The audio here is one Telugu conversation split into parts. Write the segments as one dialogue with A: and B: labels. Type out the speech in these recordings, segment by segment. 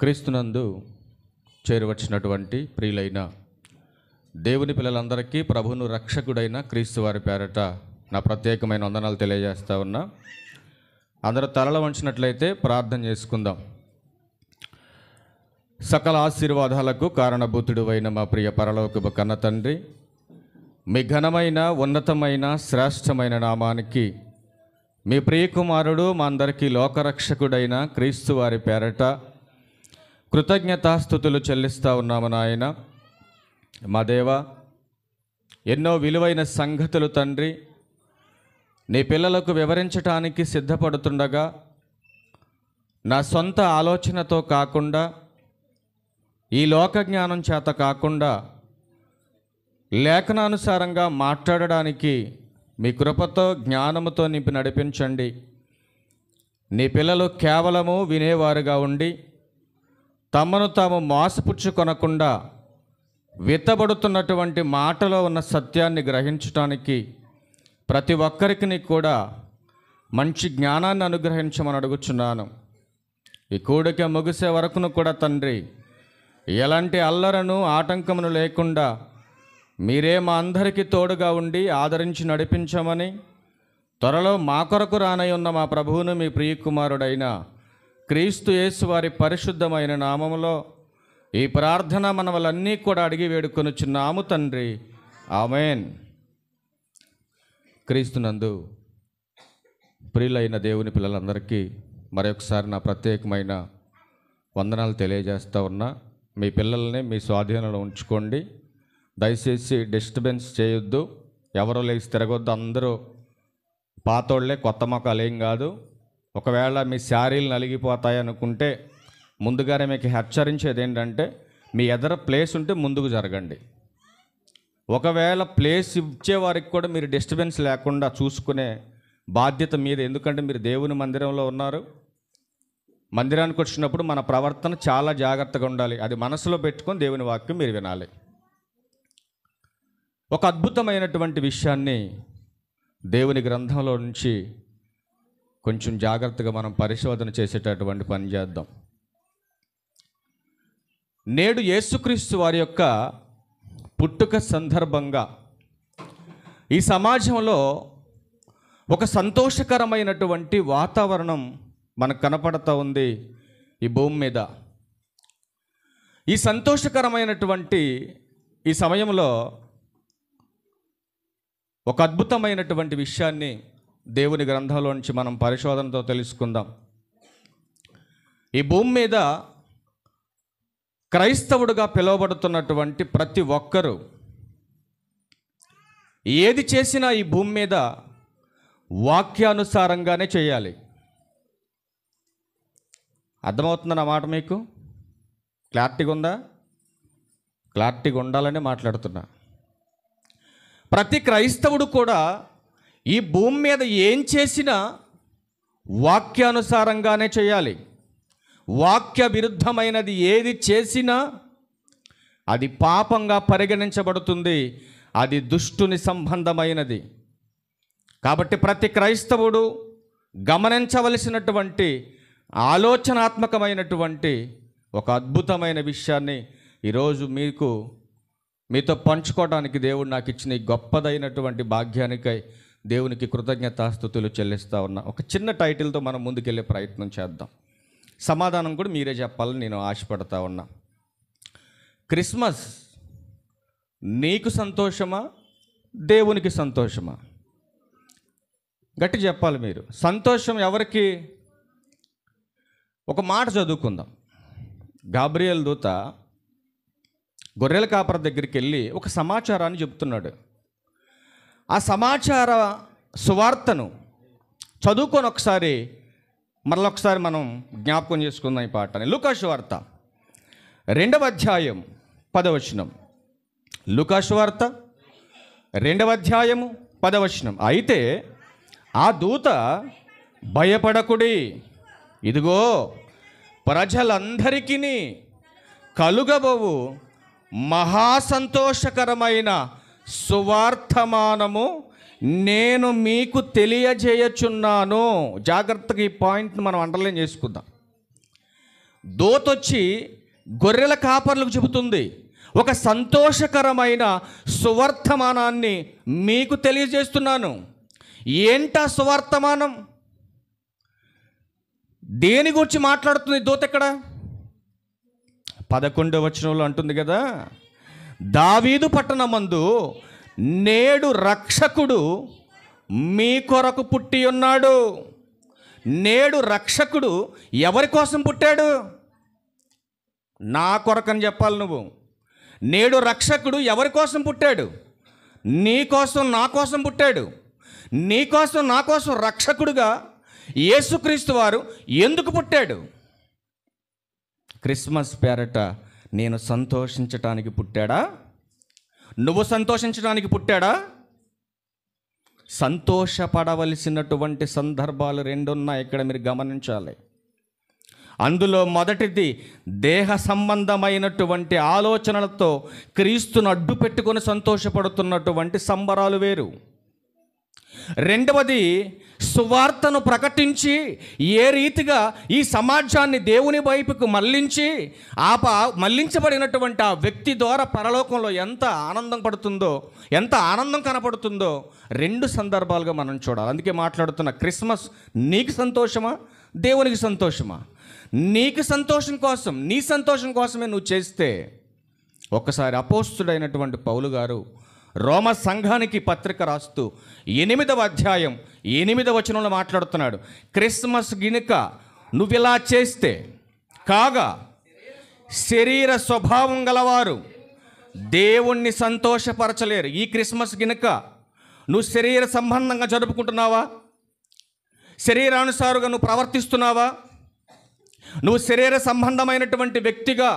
A: క్రీస్తునందు చేరువచ్చినటువంటి ప్రియులైన దేవుని పిల్లలందరికీ ప్రభువును రక్షకుడైన క్రీస్తు వారి పేరట నా ప్రత్యేకమైన వందనాలు తెలియజేస్తా ఉన్నా. అందరూ తలలు వంచినట్లయితే ప్రార్థన చేసుకుందాం. సకల ఆశీర్వాదాలకు కారణభూతుడు అయిన మా ప్రియ పరలోకపు కన్న తండ్రి, మీ ఘనమైన ఉన్నతమైన శ్రేష్టమైన నామానికి మీ ప్రియకుమారుడు మా అందరికీ లోకరక్షకుడైన క్రీస్తు వారి పేరట కృతజ్ఞతాస్తుతులు చెల్లిస్తూ ఉన్నాము నాయన. మా దేవ, ఎన్నో విలువైన సంగతులు తండ్రి నీ పిల్లలకు వివరించటానికి సిద్ధపడుతుండగా నా సొంత ఆలోచనతో కాకుండా, ఈ లోక జ్ఞానం చేత కాకుండా లేఖనానుసారంగా మాట్లాడడానికి మీ కృపతో జ్ఞానముతో నింపి నడిపించండి. నీ పిల్లలు కేవలము వినేవారుగా ఉండి తమను తాము మోసపుచ్చుకొనకుండా విత్తబడుతున్నటువంటి మాటలో ఉన్న సత్యాన్ని గ్రహించటానికి ప్రతి ఒక్కరికి కూడా మంచి జ్ఞానాన్ని అనుగ్రహించమని అడుగుచున్నాను. ఈ కూడిక ముగిసే వరకును కూడా తండ్రి, ఎలాంటి అల్లరను ఆటంకమును లేకుండా మీరే మా అందరికీ తోడుగా ఉండి ఆదరించి నడిపించమని, త్వరలో మా కొరకు రానై ఉన్న మా ప్రభువును మీ ప్రియకుమారుడైన క్రీస్తు యేసు వారి పరిశుద్ధమైన నామములో ఈ ప్రార్థన మనవలన్నీ కూడా అడిగి వేడుకొనుచున్నాము తండ్రి, ఆమేన్. క్రీస్తునందు ప్రియులైన దేవుని పిల్లలందరికీ మరొకసారి నా ప్రత్యేకమైన వందనాలు తెలియజేస్తూ ఉన్నా. మీ పిల్లల్ని మీ స్వాధీనంలో ఉంచుకోండి. దయచేసి డిస్టర్బెన్స్ చేయొద్దు. ఎవరో లేచి తిరగొద్దు. అందరూ పాతోళ్లే, కొత్త మొక్కలు ఏం కాదు. ఒకవేళ మీ శారీలు నలిగిపోతాయి అనుకుంటే ముందుగానే మీకు హెచ్చరించేది ఏంటంటే, మీ ఎదర ప్లేస్ ఉంటే ముందుకు జరగండి. ఒకవేళ ప్లేస్ ఇచ్చేవారికి కూడా మీరు డిస్టర్బెన్స్ లేకుండా చూసుకునే బాధ్యత మీద. ఎందుకంటే మీరు దేవుని మందిరంలో ఉన్నారు. మందిరానికి వచ్చినప్పుడు మన ప్రవర్తన చాలా జాగ్రత్తగా ఉండాలి. అది మనసులో పెట్టుకొని దేవుని వాక్యం మీరు వినాలి. ఒక అద్భుతమైనటువంటి విషయాన్ని దేవుని గ్రంథంలో నుంచి కొంచెం జాగ్రత్తగా మనం పరిశోధన చేసేటటువంటి పని చేద్దాం. నేడు యేసుక్రీస్తు వారి యొక్క పుట్టుక సందర్భంగా ఈ సమాజంలో ఒక సంతోషకరమైనటువంటి వాతావరణం మనకు కనపడుతూ ఉంది ఈ భూమి మీద. ఈ సంతోషకరమైనటువంటి ఈ సమయంలో ఒక అద్భుతమైనటువంటి విషయాన్ని దేవుని గ్రంథంలో నుంచి మనం పరిశోధనతో తెలుసుకుందాం. ఈ భూమి మీద క్రైస్తవుడుగా పిలువబడుతున్నటువంటి ప్రతి ఒక్కరూ ఏది చేసినా ఈ భూమి మీద వాక్యానుసారంగానే చేయాలి. అర్థమవుతుందన్న మాట మీకు? క్లారిటీగా ఉందా? క్లారిటీగా ఉండాలని మాట్లాడుతున్నా. ప్రతి క్రైస్తవుడు కూడా ఈ భూమి మీద ఏం చేసినా వాక్యానుసారంగానే చేయాలి. వాక్య విరుద్ధమైనది ఏది చేసినా అది పాపంగా పరిగణించబడుతుంది. అది దుష్టుని సంబంధమైనది. కాబట్టి ప్రతి క్రైస్తవుడు గమనించవలసినటువంటి ఆలోచనాత్మకమైనటువంటి ఒక అద్భుతమైన విషయాన్ని ఈరోజు మీతో పంచుకోవడానికి దేవుడు నాకు ఇచ్చిన ఈ గొప్పదైనటువంటి భాగ్యానికై దేవునికి కృతజ్ఞతాస్తుతులు చెల్లిస్తూ ఉన్నా. ఒక చిన్న టైటిల్తో మనం ముందుకెళ్ళే ప్రయత్నం చేద్దాం. సమాధానం కూడా మీరే చెప్పాలని నేను ఆశపడతా ఉన్నా. క్రిస్మస్ నీకు సంతోషమా, దేవునికి సంతోషమా? గట్టి చెప్పాలి మీరు. సంతోషం ఎవరికి? ఒక మాట చదువుకుందాం. గాబ్రియల్ దూత గొర్రెల కాపర దగ్గరికి వెళ్ళి ఒక సమాచారాన్ని చెప్తున్నాడు. ఆ సమాచార సువార్తను చదువుకొని ఒకసారి మరొకసారి మనం జ్ఞాపకం చేసుకుందాం ఈ పాటని. లూకాసు వార్త 2వ అధ్యాయం 10వ వచనం. లూకాసు వార్త 2వ అధ్యాయము 10వ వచనం. అయితే ఆ దూత, భయపడకుడి, ఇదిగో ప్రజలందరికీ కలుగబోవు మహాసంతోషకరమైన సువార్తమానము నేను మీకు తెలియజేయచున్నాను. జాగ్రత్తగా ఈ పాయింట్ని మనం అండర్లైన్ చేసుకుందాం. దూతొచ్చి గొర్రెల కాపర్లకు చెబుతుంది, ఒక సంతోషకరమైన సువర్తమానాన్ని మీకు తెలియజేస్తున్నాను. ఏంటా సువర్తమానం? దేని గురించి మాట్లాడుతుంది దూత? ఎక్కడ 11వ వచనంలో అంటుంది కదా, దావీదు పట్టణమందు నేడు రక్షకుడు మీ కొరకు పుట్టి ఉన్నాడు. నేడు రక్షకుడు ఎవరి కోసం పుట్టాడు? నా కొరకని చెప్పాలి నువ్వు. నేడు రక్షకుడు ఎవరి కోసం పుట్టాడు? నీ కోసం, నా కోసం పుట్టాడు. నీ కోసం, నా కోసం రక్షకుడుగా యేసుక్రీస్తు వారు ఎందుకు పుట్టాడు? క్రిస్మస్ పేరట నేను సంతోషించటానికి పుట్టాడా? నువ్వు సంతోషించడానికి పుట్టాడా? సంతోషపడవలసినటువంటి సందర్భాలు 2 ఉన్నాయి ఇక్కడ, మీరు గమనించాలి. అందులో మొదటిది దేహ సంబంధమైనటువంటి ఆలోచనలతో క్రీస్తును అడ్డు పెట్టుకొని సంతోషపడుతున్నటువంటి సంబరాలు వేరు. రెండవది సువార్తను ప్రకటించి ఏ రీతిగా ఈ సమాజాన్ని దేవుని వైపుకు మళ్లించబడినటువంటి ఆ వ్యక్తి ద్వారా పరలోకంలో ఎంత ఆనందం పడుతుందో, ఎంత ఆనందం కనపడుతుందో 2 సందర్భాలుగా మనం చూడాలి. అందుకే మాట్లాడుతున్న క్రిస్మస్ నీకు సంతోషమా, దేవునికి సంతోషమా? నీకు సంతోషం కోసం, నీ సంతోషం కోసమే నువ్వు చేస్తే, ఒక్కసారి అపోస్తుడైనటువంటి పౌలు గారు రోమ సంఘానికి పత్రిక రాస్తూ 8వ అధ్యాయం 8వ వచనంలో మాట్లాడుతున్నాడు. క్రిస్మస్ గినుక నువ్విలా చేస్తే, కాగా శరీర స్వభావం గలవారు దేవుణ్ణి సంతోషపరచలేరు. ఈ క్రిస్మస్ గినుక నువ్వు శరీర సంబంధంగా జరుపుకుంటున్నావా? శరీరానుసారుగా నువ్వు ప్రవర్తిస్తున్నావా? నువ్వు శరీర సంబంధమైనటువంటి వ్యక్తిగా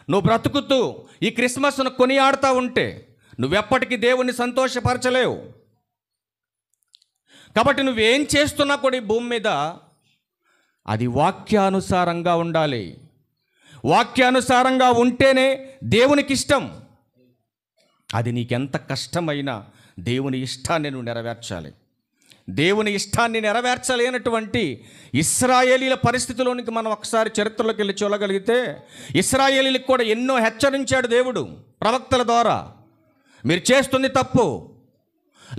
A: నువ్వు బ్రతుకుతూ ఈ క్రిస్మస్ను కొనియాడుతూ ఉంటే నువ్వెప్పటికీ దేవుణ్ణి సంతోషపరచలేవు. కాబట్టి నువ్వేం చేస్తున్నా కూడా ఈ భూమి మీద అది వాక్యానుసారంగా ఉండాలి. వాక్యానుసారంగా ఉంటేనే దేవునికి ఇష్టం. అది నీకెంత కష్టమైనా దేవుని ఇష్టాన్ని నువ్వు నెరవేర్చాలి. దేవుని ఇష్టాన్ని నెరవేర్చలేనటువంటి ఇశ్రాయేలీల పరిస్థితిలోనికి మనం ఒకసారి చరిత్రలోకి వెళ్ళి చూడగలిగితే, ఇశ్రాయేలీలకు కూడా ఎన్నో హెచ్చరించాడు దేవుడు ప్రవక్తల ద్వారా. మీరు చేస్తుంది తప్పు,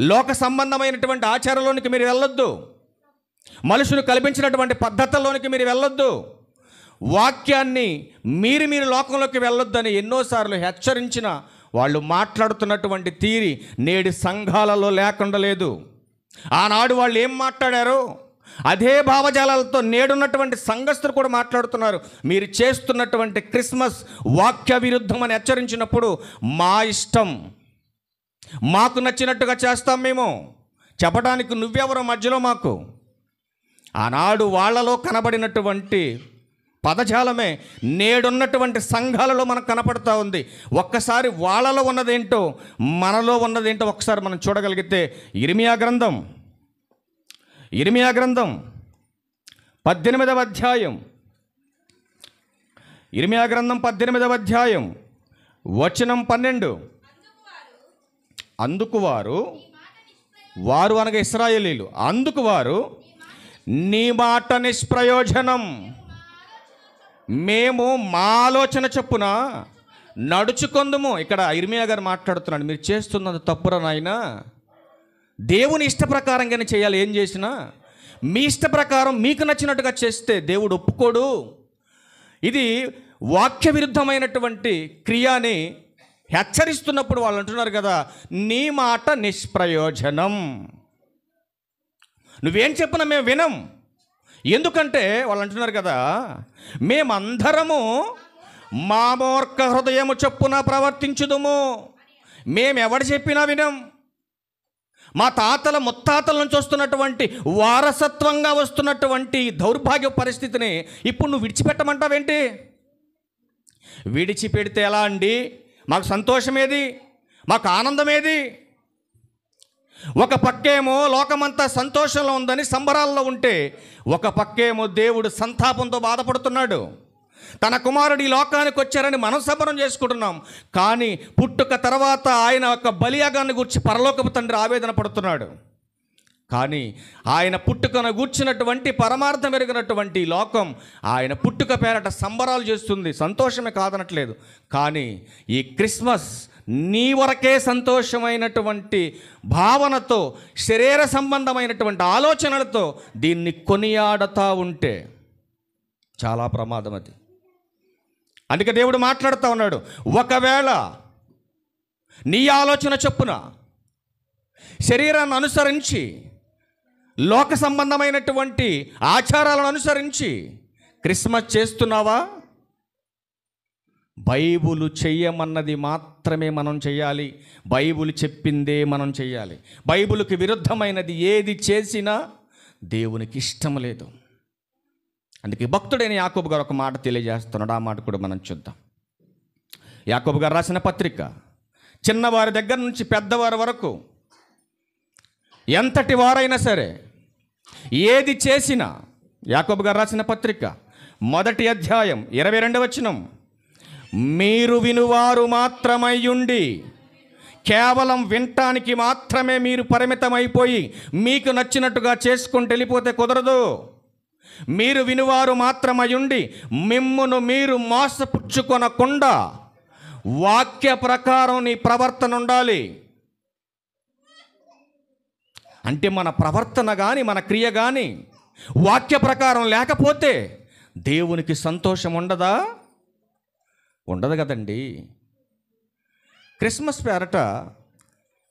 A: లోక సంబంధమైనటువంటి ఆచారంలోనికి మీరు వెళ్ళొద్దు, మనుషులు కల్పించినటువంటి పద్ధతుల్లోనికి మీరు వెళ్ళొద్దు, వాక్యాన్ని మీరు లోకంలోకి వెళ్ళొద్దని ఎన్నోసార్లు హెచ్చరించిన వాళ్ళు మాట్లాడుతున్నటువంటి తీరి నేటి సంఘాలలో లేకుండా లేదు. ఆనాడు వాళ్ళు ఏం మాట్లాడారో అదే భావజాలాలతో నేడున్నటువంటి సంఘస్థులు కూడా మాట్లాడుతున్నారు. మీరు చేస్తున్నటువంటి క్రిస్మస్ వాక్య విరుద్ధం అని హెచ్చరించినప్పుడు, మా ఇష్టం, మాకు నచ్చినట్టుగా చేస్తాం మేము చెప్పడానికి నువ్వెవరో మధ్యలో మాకు. ఆనాడు వాళ్ళలో కనబడినటువంటి పదజాలమే నేడున్నటువంటి సంఘాలలో మనకు కనపడుతూ ఉంది. ఒక్కసారి వాళ్ళలో ఉన్నదేంటో మనలో ఉన్నదేంటో ఒకసారి మనం చూడగలిగితే, ఇర్మియా గ్రంథం 18వ అధ్యాయం, ఇర్మియా గ్రంథం 18వ అధ్యాయం వచనం 12. అందుకు వారు అనగా ఇశ్రాయేలీలు, అందుకు వారు నీ మాట నిష్ప్రయోజనం, మేము మా ఆలోచన చొప్పున నడుచుకొందుము. ఇక్కడ ఇర్మియా గారు మాట్లాడుతున్నాడు, మీరు చేస్తున్నది తప్పురా నాయనా. దేవుని ఇష్ట ప్రకారంగానే చేయాలి. ఏం చేసినా మీ ఇష్ట ప్రకారం మీకు నచ్చినట్టుగా చేస్తే దేవుడు ఒప్పుకోడు. ఇది వాక్య విరుద్ధమైనటువంటి క్రియని హెచ్చరిస్తున్నప్పుడు వాళ్ళు అంటున్నారు కదా, నీ మాట నిష్ప్రయోజనం, నువ్వేం చెప్పినా మేము వినం. ఎందుకంటే వాళ్ళు అంటున్నారు కదా, మేమందరము మా మూర్ఖ హృదయము చొప్పున ప్రవర్తించుదుము, మేమెవడు చెప్పినా వినం. మా తాతల ముత్తాతల నుంచి వస్తున్నటువంటి వారసత్వంగా వస్తున్నటువంటి దౌర్భాగ్య పరిస్థితిని ఇప్పుడు నువ్వు విడిచిపెట్టమంటావేంటి? విడిచిపెడితే ఎలా అండి? మాకు సంతోషమేది, మాకు ఆనందమేది? ఒక పక్కేమో లోకమంతా సంతోషంలో ఉందని సంబరాల్లో ఉంటే, ఒక పక్కేమో దేవుడు సంతాపంతో బాధపడుతున్నాడు. తన కుమారుడు ఈ లోకానికి వచ్చారని మనం సంబరం చేసుకుంటున్నాం, కానీ పుట్టుక తర్వాత ఆయన యొక్క బలియాగాన్ని గురించి పరలోకపు తండ్రి ఆవేదన పడుతున్నాడు. కానీ ఆయన పుట్టుకను గూర్చినటువంటి పరమార్థం ఎరిగినటువంటి లోకం ఆయన పుట్టుక పేరట సంబరాలు చేస్తుంది. సంతోషమే కాదనట్లేదు. కానీ ఈ క్రిస్మస్ నీ వరకే సంతోషమైనటువంటి భావనతో, శరీర సంబంధమైనటువంటి ఆలోచనలతో దీన్ని కొనియాడుతూ ఉంటే చాలా ప్రమాదం అది. అందుకే దేవుడు మాట్లాడుతూ ఉన్నాడు, ఒకవేళ నీ ఆలోచన చొప్పున శరీరాన్ని అనుసరించి, లోక సంబంధమైనటువంటి ఆచారాలను అనుసరించి క్రిస్మస్ చేస్తున్నావా? బైబులు చెయ్యమన్నది మాత్రమే మనం చేయాలి. బైబుల్ చెప్పిందే మనం చేయాలి. బైబుల్కి విరుద్ధమైనది ఏది చేసినా దేవునికి ఇష్టం లేదు. అందుకే భక్తుడైన యాకోబు గారు ఒక మాట తెలియజేస్తున్నాడు. ఆ మాట కూడా మనం చూద్దాం. యాకోబు గారు రాసిన పత్రిక, చిన్నవారి దగ్గర నుంచి పెద్దవారి వరకు ఎంతటి వారైనా సరే ఏది చేసినా, యాకోబు గారు రాసిన పత్రిక 1వ అధ్యాయం 22వ వచనం, మీరు వినువారు మాత్రమయ్యుండి కేవలం వినటానికి మాత్రమే మీరు పరిమితమైపోయి మీకు నచ్చినట్టుగా చేసుకొని వెళ్ళిపోతే కుదరదు. మీరు వినువారు మాత్రమయ్యుండి మిమ్మును మీరు మోసపుచ్చుకొనకుండా వాక్య ప్రకారం నీ ప్రవర్తన ఉండాలి. అంటే మన ప్రవర్తన కానీ మన క్రియ కానీ వాక్య ప్రకారం లేకపోతే దేవునికి సంతోషం ఉండదా? ఉండదు కదండి. క్రిస్మస్ పేరట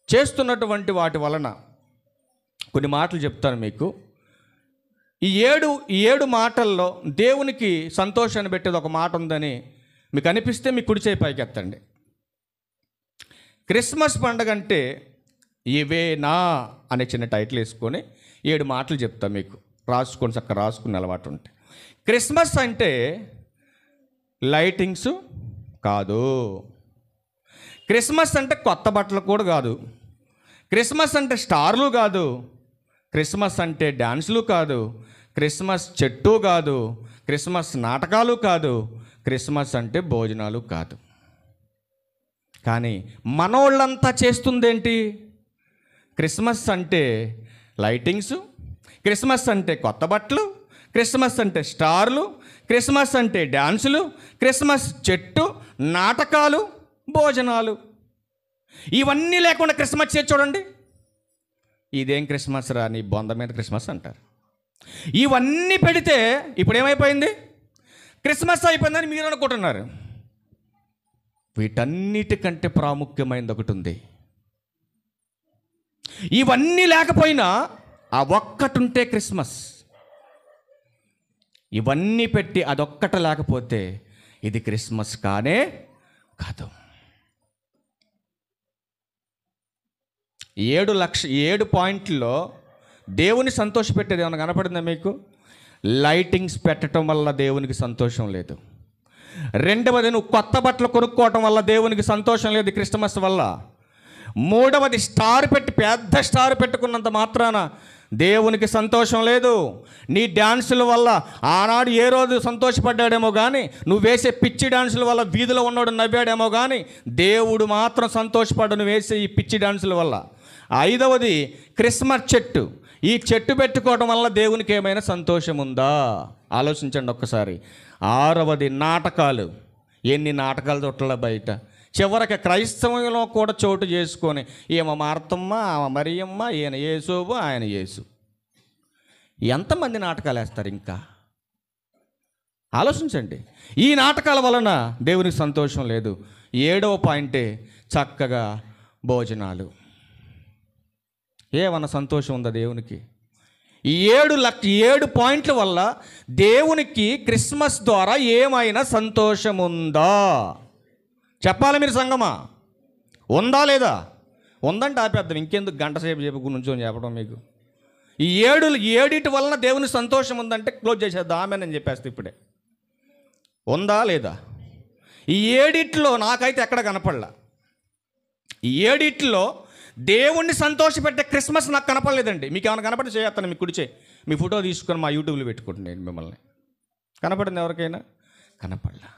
A: చేస్తున్నటువంటి వాటి వలన కొన్ని మాటలు చెప్తాను మీకు. ఈ ఏడు మాటల్లో దేవునికి సంతోషాన్ని పెట్టేది ఒక మాట ఉందని మీకు అనిపిస్తే మీ కుడి చేయి పైకెత్తండి. క్రిస్మస్ పండుగ అంటే ఇవేనా అనే చిన్న టైటిల్ వేసుకొని 7 మాటలు చెప్తా మీకు. రాసుకొని చక్కగా రాసుకునే అలవాటు ఉంటే. క్రిస్మస్ అంటే లైటింగ్స్ కాదు. క్రిస్మస్ అంటే కొత్త బట్టలు కూడా కాదు. క్రిస్మస్ అంటే స్టార్లు కాదు. క్రిస్మస్ అంటే డ్యాన్సులు కాదు. క్రిస్మస్ చెట్టు కాదు. క్రిస్మస్ నాటకాలు కాదు. క్రిస్మస్ అంటే భోజనాలు కాదు. కానీ మనోళ్ళంతా చేస్తుందేంటి? క్రిస్మస్ అంటే లైటింగ్స్, క్రిస్మస్ అంటే కొత్త బట్టలు, క్రిస్మస్ అంటే స్టార్లు, క్రిస్మస్ అంటే డ్యాన్సులు, క్రిస్మస్ చెట్టు, నాటకాలు, భోజనాలు. ఇవన్నీ లేకుండా క్రిస్మస్ చేసి చూడండి. ఇదేం క్రిస్మస్ రా, నీ బొంద మీద క్రిస్మస్ అంటారు. ఇవన్నీ పెడితే ఇప్పుడు ఏమైపోయింది? క్రిస్మస్ అయిపోయిందని మీరు అనుకుంటున్నారు. వీటన్నిటికంటే ప్రాముఖ్యమైనది ఒకటి ఉంది. ఇవన్నీ లేకపోయినా ఆ ఒక్కటి ఉంటే క్రిస్మస్. ఇవన్నీ పెట్టి అదొక్కట లేకపోతే ఇది క్రిస్మస్ కానే కాదు. 7 పాయింట్లో దేవుని సంతోషపెట్టేది ఏమైనా కనపడిందా మీకు? లైటింగ్స్ పెట్టడం వల్ల దేవునికి సంతోషం లేదు. రెండవది, నువ్వు కొత్త బట్టలు కొనుక్కోవటం వల్ల దేవునికి సంతోషం లేదు క్రిస్మస్ వల్ల. మూడవది, పెద్ద స్టార్ పెట్టుకున్నంత మాత్రాన దేవునికి సంతోషం లేదు. నీ డ్యాన్సుల వల్ల ఆనాడు ఏ రోజు సంతోషపడ్డాడేమో కానీ, నువ్వు వేసే పిచ్చి డ్యాన్సుల వల్ల వీధిలో ఉన్నాడు నవ్వాడేమో కానీ, దేవుడు మాత్రం సంతోషపడ్డాడు నువ్వు వేసే ఈ పిచ్చి డ్యాన్సుల వల్ల. ఐదవది, క్రిస్మస్ చెట్టు. ఈ చెట్టు పెట్టుకోవడం వల్ల దేవునికి ఏమైనా సంతోషం ఉందా? ఆలోచించండి ఒక్కసారి. ఆరవది, నాటకాలు. ఎన్ని నాటకాలు తొట్టల బయట. చివరికి క్రైస్తవంలో కూడా చోటు చేసుకొని ఏమో మార్తమ్మ, ఆమె మరియమ్మ, ఈయన యేసోబు, ఆయన యేసు. ఎంతమంది నాటకాలు వేస్తారు? ఇంకా ఆలోచించండి. ఈ నాటకాల వలన దేవునికి సంతోషం లేదు. 7వ పాయింటే చక్కగా భోజనాలు. ఏమన్నా సంతోషం ఉందా దేవునికి? ఈ 7 పాయింట్ల వల్ల దేవునికి క్రిస్మస్ ద్వారా ఏమైనా సంతోషం ఉందా? చెప్పాలి మీరు సంగమా. ఉందా లేదా? ఉందంటే ఆపేద్దాం. ఇంకెందుకు గంట సేపు నుంచొని చెప్పడం మీకు. ఈ 7 వలన దేవుని సంతోషం ఉందంటే క్లోజ్ చేసేద్దాం. ఆమె నేను చెప్పేస్తే ఇప్పుడే. ఉందా లేదా? ఈ 7 నాకైతే ఎక్కడ కనపడలా. ఈ 7 దేవుణ్ణి సంతోషపెట్టే క్రిస్మస్ నాకు కనపడలేదండి. మీకు ఏమైనా కనపడి చేస్తాను మీకు కుడిచే మీ ఫోటో తీసుకొని మా యూట్యూబ్లో పెట్టుకుంటాను నేను మిమ్మల్ని. కనపడింది ఎవరికైనా? కనపడలా.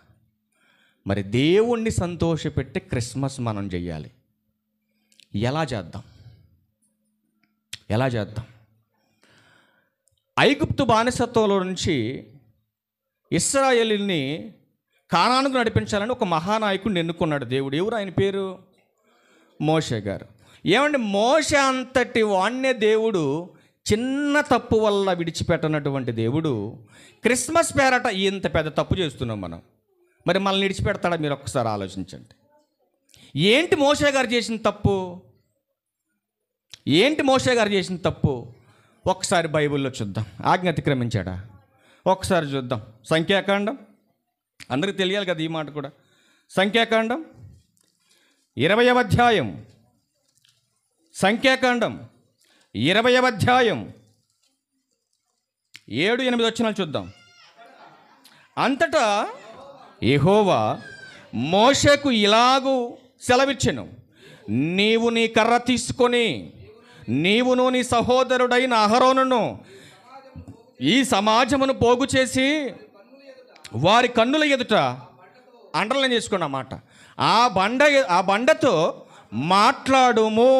A: మరి దేవుణ్ణి సంతోషపెట్టే క్రిస్మస్ మనం చెయ్యాలి. ఎలా చేద్దాం? ఐగుప్తు బానిసత్వంలో నుంచి ఇశ్రాయేలుని కానానుకు నడిపించాలని ఒక మహానాయకుడిని ఎన్నుకున్నాడు దేవుడు. ఎవరు ఆయన పేరు? మోషే గారు. ఏమండి, మోషే అంతటి వాణ్ణే దేవుడు చిన్న తప్పు వల్ల విడిచిపెట్టనటువంటి దేవుడు క్రిస్మస్ పేరట ఇంత పెద్ద తప్పు చేస్తున్నాం మనం. మరి మనల్ని విడిచిపెడతాడా? మీరు ఒక్కసారి ఆలోచించండి. ఏంటి మోషే గారు చేసిన తప్పు? ఏంటి మోషే గారు చేసిన తప్పు? ఒకసారి బైబిల్లో చూద్దాం. ఆజ్ఞ అతిక్రమించాడా? ఒకసారి చూద్దాం. సంఖ్యాకాండం, అందరికీ తెలియాలి కదా ఈ మాట కూడా. సంఖ్యాకాండం 20వ అధ్యాయం, సంఖ్యాకాండం 20వ అధ్యాయం 7-8 వచనాలు చూద్దాం. అంతటా యెహోవా మోషేకు ఇలాగూ సెలవిచ్చెను, నీవు నీ కర్ర తీసుకొని నీవును నీ సహోదరుడైన అహరోనును ఈ సమాజమును పోగు చేసి వారి కన్నుల ఎదుట, అండర్లైన్ చేసుకోండి అన్నమాట, ఆ బండతో మాట్లాడుము.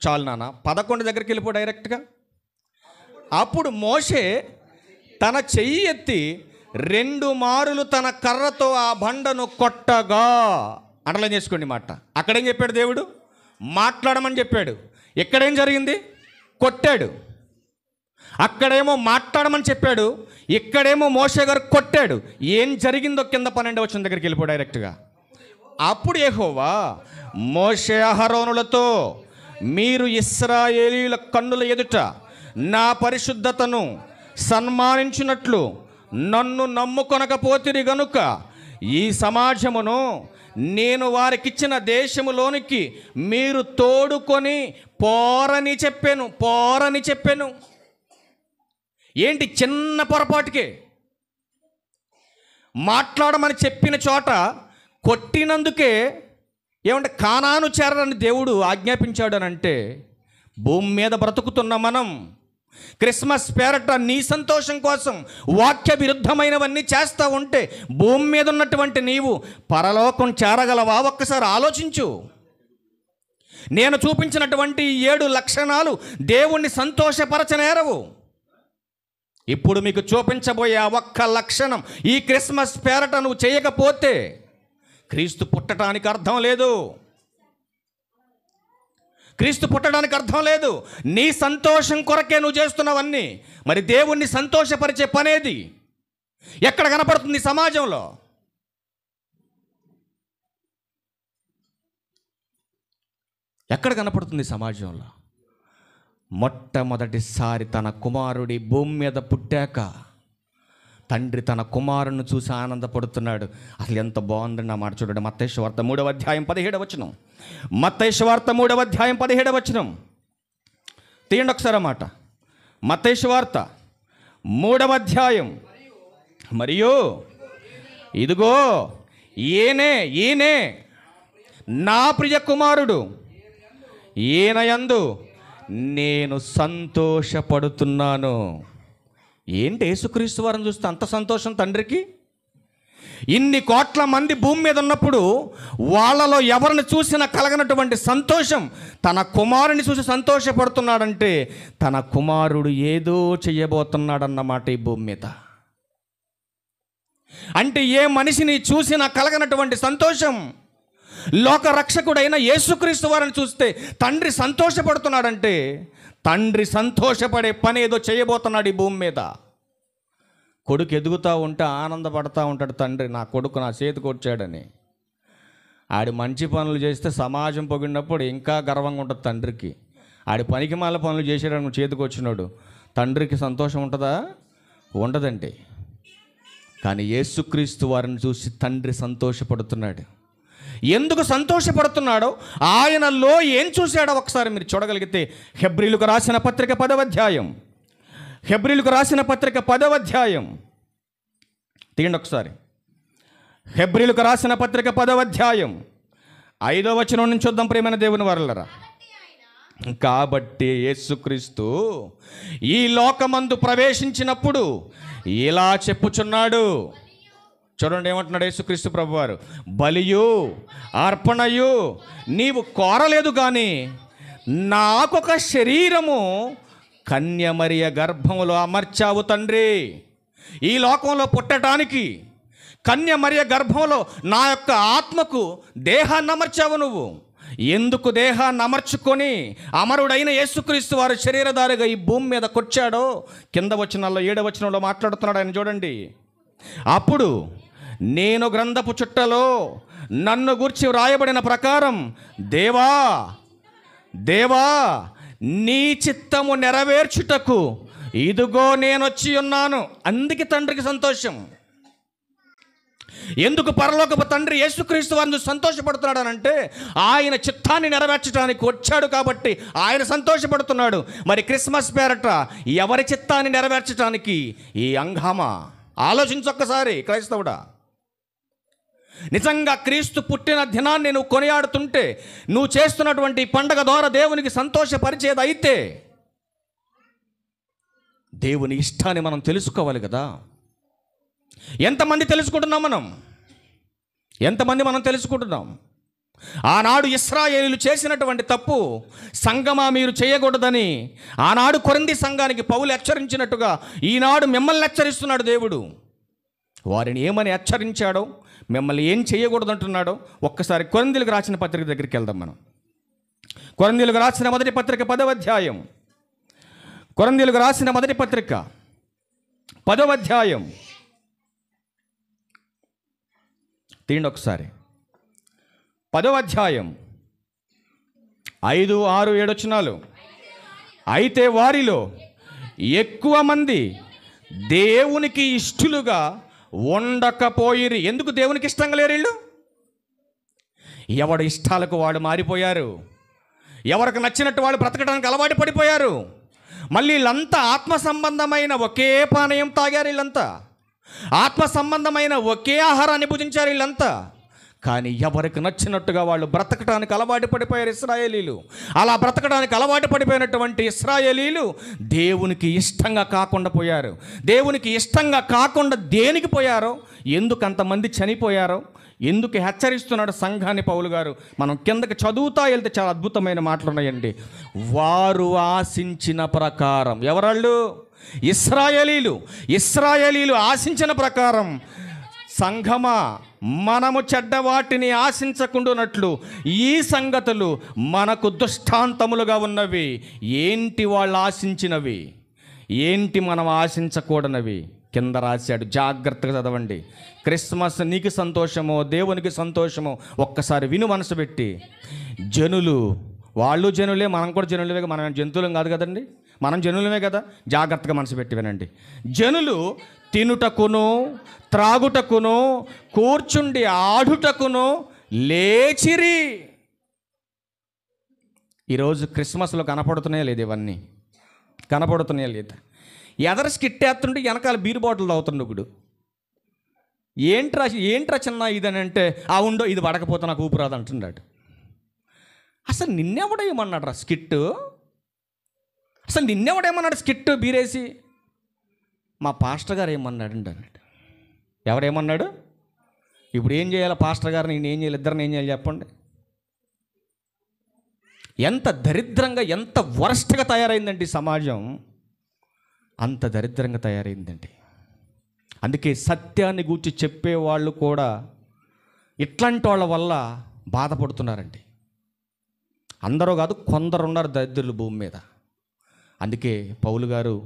A: చాలు నాన్న, 11 దగ్గరికి వెళ్ళిపో డైరెక్ట్గా. అప్పుడు మోషే తన చెయ్యి ఎత్తి 2 మారులు తన కర్రతో ఆ బండను కొట్టగా, అండర్లైన్ చేసుకోండి మాట. అక్కడేం చెప్పాడు దేవుడు? మాట్లాడమని చెప్పాడు. ఎక్కడేం జరిగింది? కొట్టాడు. అక్కడేమో మాట్లాడమని చెప్పాడు, ఇక్కడేమో మోషే గారు కొట్టాడు. ఏం జరిగిందో కింద 12వ వచనం దగ్గరికి వెళ్ళిపో డైరెక్ట్గా. అప్పుడు యెహోవా మోషే అహరోనులతో, మీరు ఇశ్రాయేలీయుల కన్నుల ఎదుట నా పరిశుద్ధతను సన్మానించినట్లు నన్ను నమ్ముకొనకపోతిరి గనుక ఈ సమాజమును నేను వారికిచ్చిన దేశములోనికి మీరు తోడుకొని పోరని చెప్పాను. ఏంటి? చిన్న పొరపాటుకే మాట్లాడమని చెప్పిన చోట కొట్టినందుకే ఏమంటే కానాను చేరని దేవుడు ఆజ్ఞాపించాడు అని అంటే, భూమి మీద బ్రతుకుతున్న మనం క్రిస్మస్ పేరట నీ సంతోషం కోసం వాక్య విరుద్ధమైనవన్నీ చేస్తూ ఉంటే భూమి మీద ఉన్నటువంటి నీవు పరలోకం చేరగలవా? ఒక్కసారి ఆలోచించు. నేను చూపించినటువంటి 7 లక్షణాలు దేవుణ్ణి సంతోషపరచనేరవు. ఇప్పుడు మీకు చూపించబోయే ఒక్క లక్షణం ఈ క్రిస్మస్ పేరట నువ్వు చేయకపోతే క్రీస్తు పుట్టడానికి అర్థం లేదు. క్రీస్తు పుట్టడానికి అర్థం లేదు. నీ సంతోషం కొరకే నువ్వు చేస్తున్నావన్నీ. మరి దేవుణ్ణి సంతోషపరిచే పనేది ఎక్కడ కనపడుతుంది సమాజంలో? ఎక్కడ కనపడుతుంది సమాజంలో? మొట్టమొదటిసారి తన కుమారుడి భూమి మీద పుట్టాక తండ్రి తన కుమారుని చూసి ఆనందపడుతున్నాడు. అసలు ఎంత బాగుందండి ఆ మాట చూడండి. మత్తయి సువార్త 3వ అధ్యాయం 17వ వచనం. మత్తయి సువార్త 3వ అధ్యాయం 17వ వచనం తీయండి ఒకసారి మాట. మత్తయి సువార్త 3వ అధ్యాయం. మరియు ఇదిగో ఈయనే నా ప్రియ కుమారుడు, ఈయన యందు నేను సంతోషపడుతున్నాను. ఏంటి యేసుక్రీస్తు వారిని చూస్తే అంత సంతోషం తండ్రికి? ఇన్ని కోట్ల మంది భూమి మీద ఉన్నప్పుడు వాళ్ళలో ఎవరిని చూసినా కలగనటువంటి సంతోషం తన కుమారుని చూసి సంతోషపడుతున్నాడంటే తన కుమారుడు ఏదో చేయబోతున్నాడన్నమాట ఈ భూమి మీద. అంటే ఏ మనిషిని చూసినా కలగనటువంటి సంతోషం లోక రక్షకుడైన యేసుక్రీస్తు వారిని చూస్తే తండ్రి సంతోషపడుతున్నాడంటే తండ్రి సంతోషపడే పని ఏదో చేయబోతున్నాడు ఈ భూమి మీద. కొడుకు ఎదుగుతూ ఉంటే ఆనందపడతా ఉంటాడు తండ్రి, నా కొడుకు నా చేతికి వచ్చాడని. ఆడి మంచి పనులు చేస్తే సమాజం పొగిడినప్పుడు ఇంకా గర్వంగా ఉంటుంది తండ్రికి. ఆడి పనికి మాల పనులు చేసేయడానికి నువ్వు చేతికి వచ్చినాడు, తండ్రికి సంతోషం ఉంటుందా? ఉండదండి. కానీ యేసుక్రీస్తు వారిని చూసి తండ్రి సంతోషపడుతున్నాడు. ఎందుకు సంతోషపడుతున్నాడో, ఆయనలో ఏం చూశాడో ఒకసారి మీరు చూడగలిగితే హెబ్రీయులకు రాసిన పత్రిక 10వ అధ్యాయం, హెబ్రీయులకు రాసిన పత్రిక 10వ అధ్యాయం తీయండి ఒకసారి. హెబ్రీయులకు రాసిన పత్రిక 10వ అధ్యాయం 5వ వచనం నుంచి చూద్దాం. ప్రియమైన దేవుని వారలారా, కాబట్టి యేసుక్రీస్తు ఈ లోకమందు ప్రవేశించినప్పుడు ఇలా చెప్పుచున్నాడు. చూడండి ఏమంటున్నాడు యేసుక్రీస్తు ప్రభువారు. బలియు అర్పణయు నీవు కోరలేదు కానీ నాకొక శరీరము కన్యమరియ గర్భములో అమర్చావు తండ్రి. ఈ లోకంలో పుట్టడానికి కన్యమరియ గర్భంలో నా యొక్క ఆత్మకు దేహాన్ని అమర్చావు నువ్వు. ఎందుకు దేహాన్ని అమర్చుకొని అమరుడైన యేసుక్రీస్తు వారు శరీరధారిగా ఈ భూమి మీద కొచ్చాడో కింద వచనాల్లో 7వ వచనంలో మాట్లాడుతున్నాడు ఆయన చూడండి. అప్పుడు నేను గ్రంథపు చుట్టలో నన్ను గూర్చి వ్రాయబడిన ప్రకారం దేవా దేవా నీ చిత్తము నెరవేర్చుటకు ఇదిగో నేను వచ్చి ఉన్నాను. అందుకే తండ్రికి సంతోషం. ఎందుకు పరలోకపు తండ్రి యేసుక్రీస్తు వారిని సంతోషపడుతున్నాడనంటే ఆయన చిత్తాన్ని నెరవేర్చడానికి వచ్చాడు కాబట్టి ఆయన సంతోషపడుతున్నాడు. మరి క్రిస్మస్ పేరట ఎవరి చిత్తాన్ని నెరవేర్చడానికి ఈ హంగామా? ఆలోచించొక్కసారి క్రైస్తవుడా. నిజంగా క్రీస్తు పుట్టిన దినాన్ని నువ్వు కొనియాడుతుంటే, నువ్వు చేస్తున్నటువంటి పండగ ద్వారా దేవునికి సంతోషపరిచేది అయితే దేవుని ఇష్టాన్ని మనం తెలుసుకోవాలి కదా. ఎంతమంది తెలుసుకుంటున్నాం మనం తెలుసుకుంటున్నాం? ఆనాడు ఇశ్రాయేలీయులు చేసినటువంటి తప్పు సంగమా మీరు చేయకూడదని ఆనాడు కొరింథీ సంఘానికి పౌలు హెచ్చరించినట్టుగా ఈనాడు మిమ్మల్ని హెచ్చరిస్తున్నాడు దేవుడు. వారిని ఏమని హెచ్చరించాడో, మిమ్మల్ని ఏం చేయకూడదు అంటున్నాడో ఒక్కసారి కొరింథీయులకు రాసిన పత్రిక దగ్గరికి వెళ్దాం మనం. కొరింథీయులకు రాసిన మొదటి పత్రిక 10వ అధ్యాయం. కొరింథీయులకు రాసిన మొదటి పత్రిక 10వ అధ్యాయం తీయండి ఒకసారి. 10వ అధ్యాయం 5, 6, 7 వచనాలు. అయితే వారిలో ఎక్కువ మంది దేవునికి ఇష్టలుగా ఉండకపోయిరి. ఎందుకు దేవునికి ఇష్టంగా లేరు వీళ్ళు? ఎవడి ఇష్టాలకు వాడు మారిపోయారు. ఎవరికి నచ్చినట్టు వాళ్ళు బ్రతకడానికి అలవాటు పడిపోయారు. మళ్ళీ వీళ్ళంతా ఆత్మ సంబంధమైన ఒకే పానీయం తాగారు. వీళ్ళంతా ఆత్మ సంబంధమైన ఒకే ఆహారాన్ని భుజించారు వీళ్ళంతా. కానీ ఎవరికి నచ్చినట్టుగా వాళ్ళు బ్రతకడానికి అలవాటు పడిపోయారు ఇశ్రాయేలీలు. అలా బ్రతకడానికి అలవాటు పడిపోయినటువంటి ఇశ్రాయేలీలు దేవునికి ఇష్టంగా కాకుండా పోయారు. దేవునికి ఇష్టంగా కాకుండా దేనికి పోయారో, ఎందుకు అంతమంది చనిపోయారో, ఎందుకు హెచ్చరిస్తున్నాడు సంఘాన్ని పౌలు గారు. మనం కిందకి చదువుతా వెళ్తే చాలా అద్భుతమైన మాటలు ఉన్నాయండి. వారు ఆశించిన ప్రకారం, ఎవరాళ్ళు? ఇశ్రాయేలీలు ఆశించిన ప్రకారం. సంఘమా, మనము చెడ్డవాటిని ఆశించకుండానట్లు ఈ సంగతులు మనకు దృష్టాంతములుగా ఉన్నవి. ఏంటి వాళ్ళు ఆశించినవి? ఏంటి మనం ఆశించకూడనవి? కింద రాశాడు, జాగ్రత్తగా చదవండి. క్రిస్మస్ నీకు సంతోషమో దేవునికి సంతోషమో ఒక్కసారి విను మనసు పెట్టి. జనులు, వాళ్ళు జనులే, మనం కూడా జనులే. మనం జంతువులం కాదు కదండి, మనం జనులమే కదా. జాగ్రత్తగా మనసు పెట్టి వినండి. జనులు తినుటకును త్రాగుటకును కూర్చుండి ఆడుటకును లేచిరి. ఈరోజు క్రిస్మస్లో కనపడుతున్నాయా లేదు? ఇవన్నీ కనపడుతున్నాయా లేదా? ఎదర స్కిట్టేస్తుంటే వెనకాల బీర్ బాటిల్ తాగుతుండే ఒకడు. ఏంట్రా చిన్న ఇదని అంటే, ఆ ఉండో ఇది పడకపోతే నాకు ఊపిరాదు అంటున్నాడు. అసలు నిన్నెవడేమన్నాడు రా స్కిట్? అసలు నిన్నెవడేమన్నాడు స్కిట్ బీరేసి? మా పాస్టర్ గారు ఏమన్నాడు అన్నాడు. ఎవరేమన్నాడు? ఇప్పుడు ఏం చేయాలి? పాస్టర్ గారు నేను ఏం చేయాలి? ఇద్దరిని ఏం చేయాలి చెప్పండి. ఎంత దరిద్రంగా, ఎంత వరస్ట్గా తయారైందండి సమాజం. అంత దరిద్రంగా తయారైందండి. అందుకే సత్యాన్ని గూర్చి చెప్పేవాళ్ళు కూడా ఇట్లాంటి వాళ్ళ వల్ల బాధపడుతున్నారండి. అందరూ కాదు, కొందరు ఉన్నారు దరిద్రులు భూమి మీద. అందుకే పౌలు గారు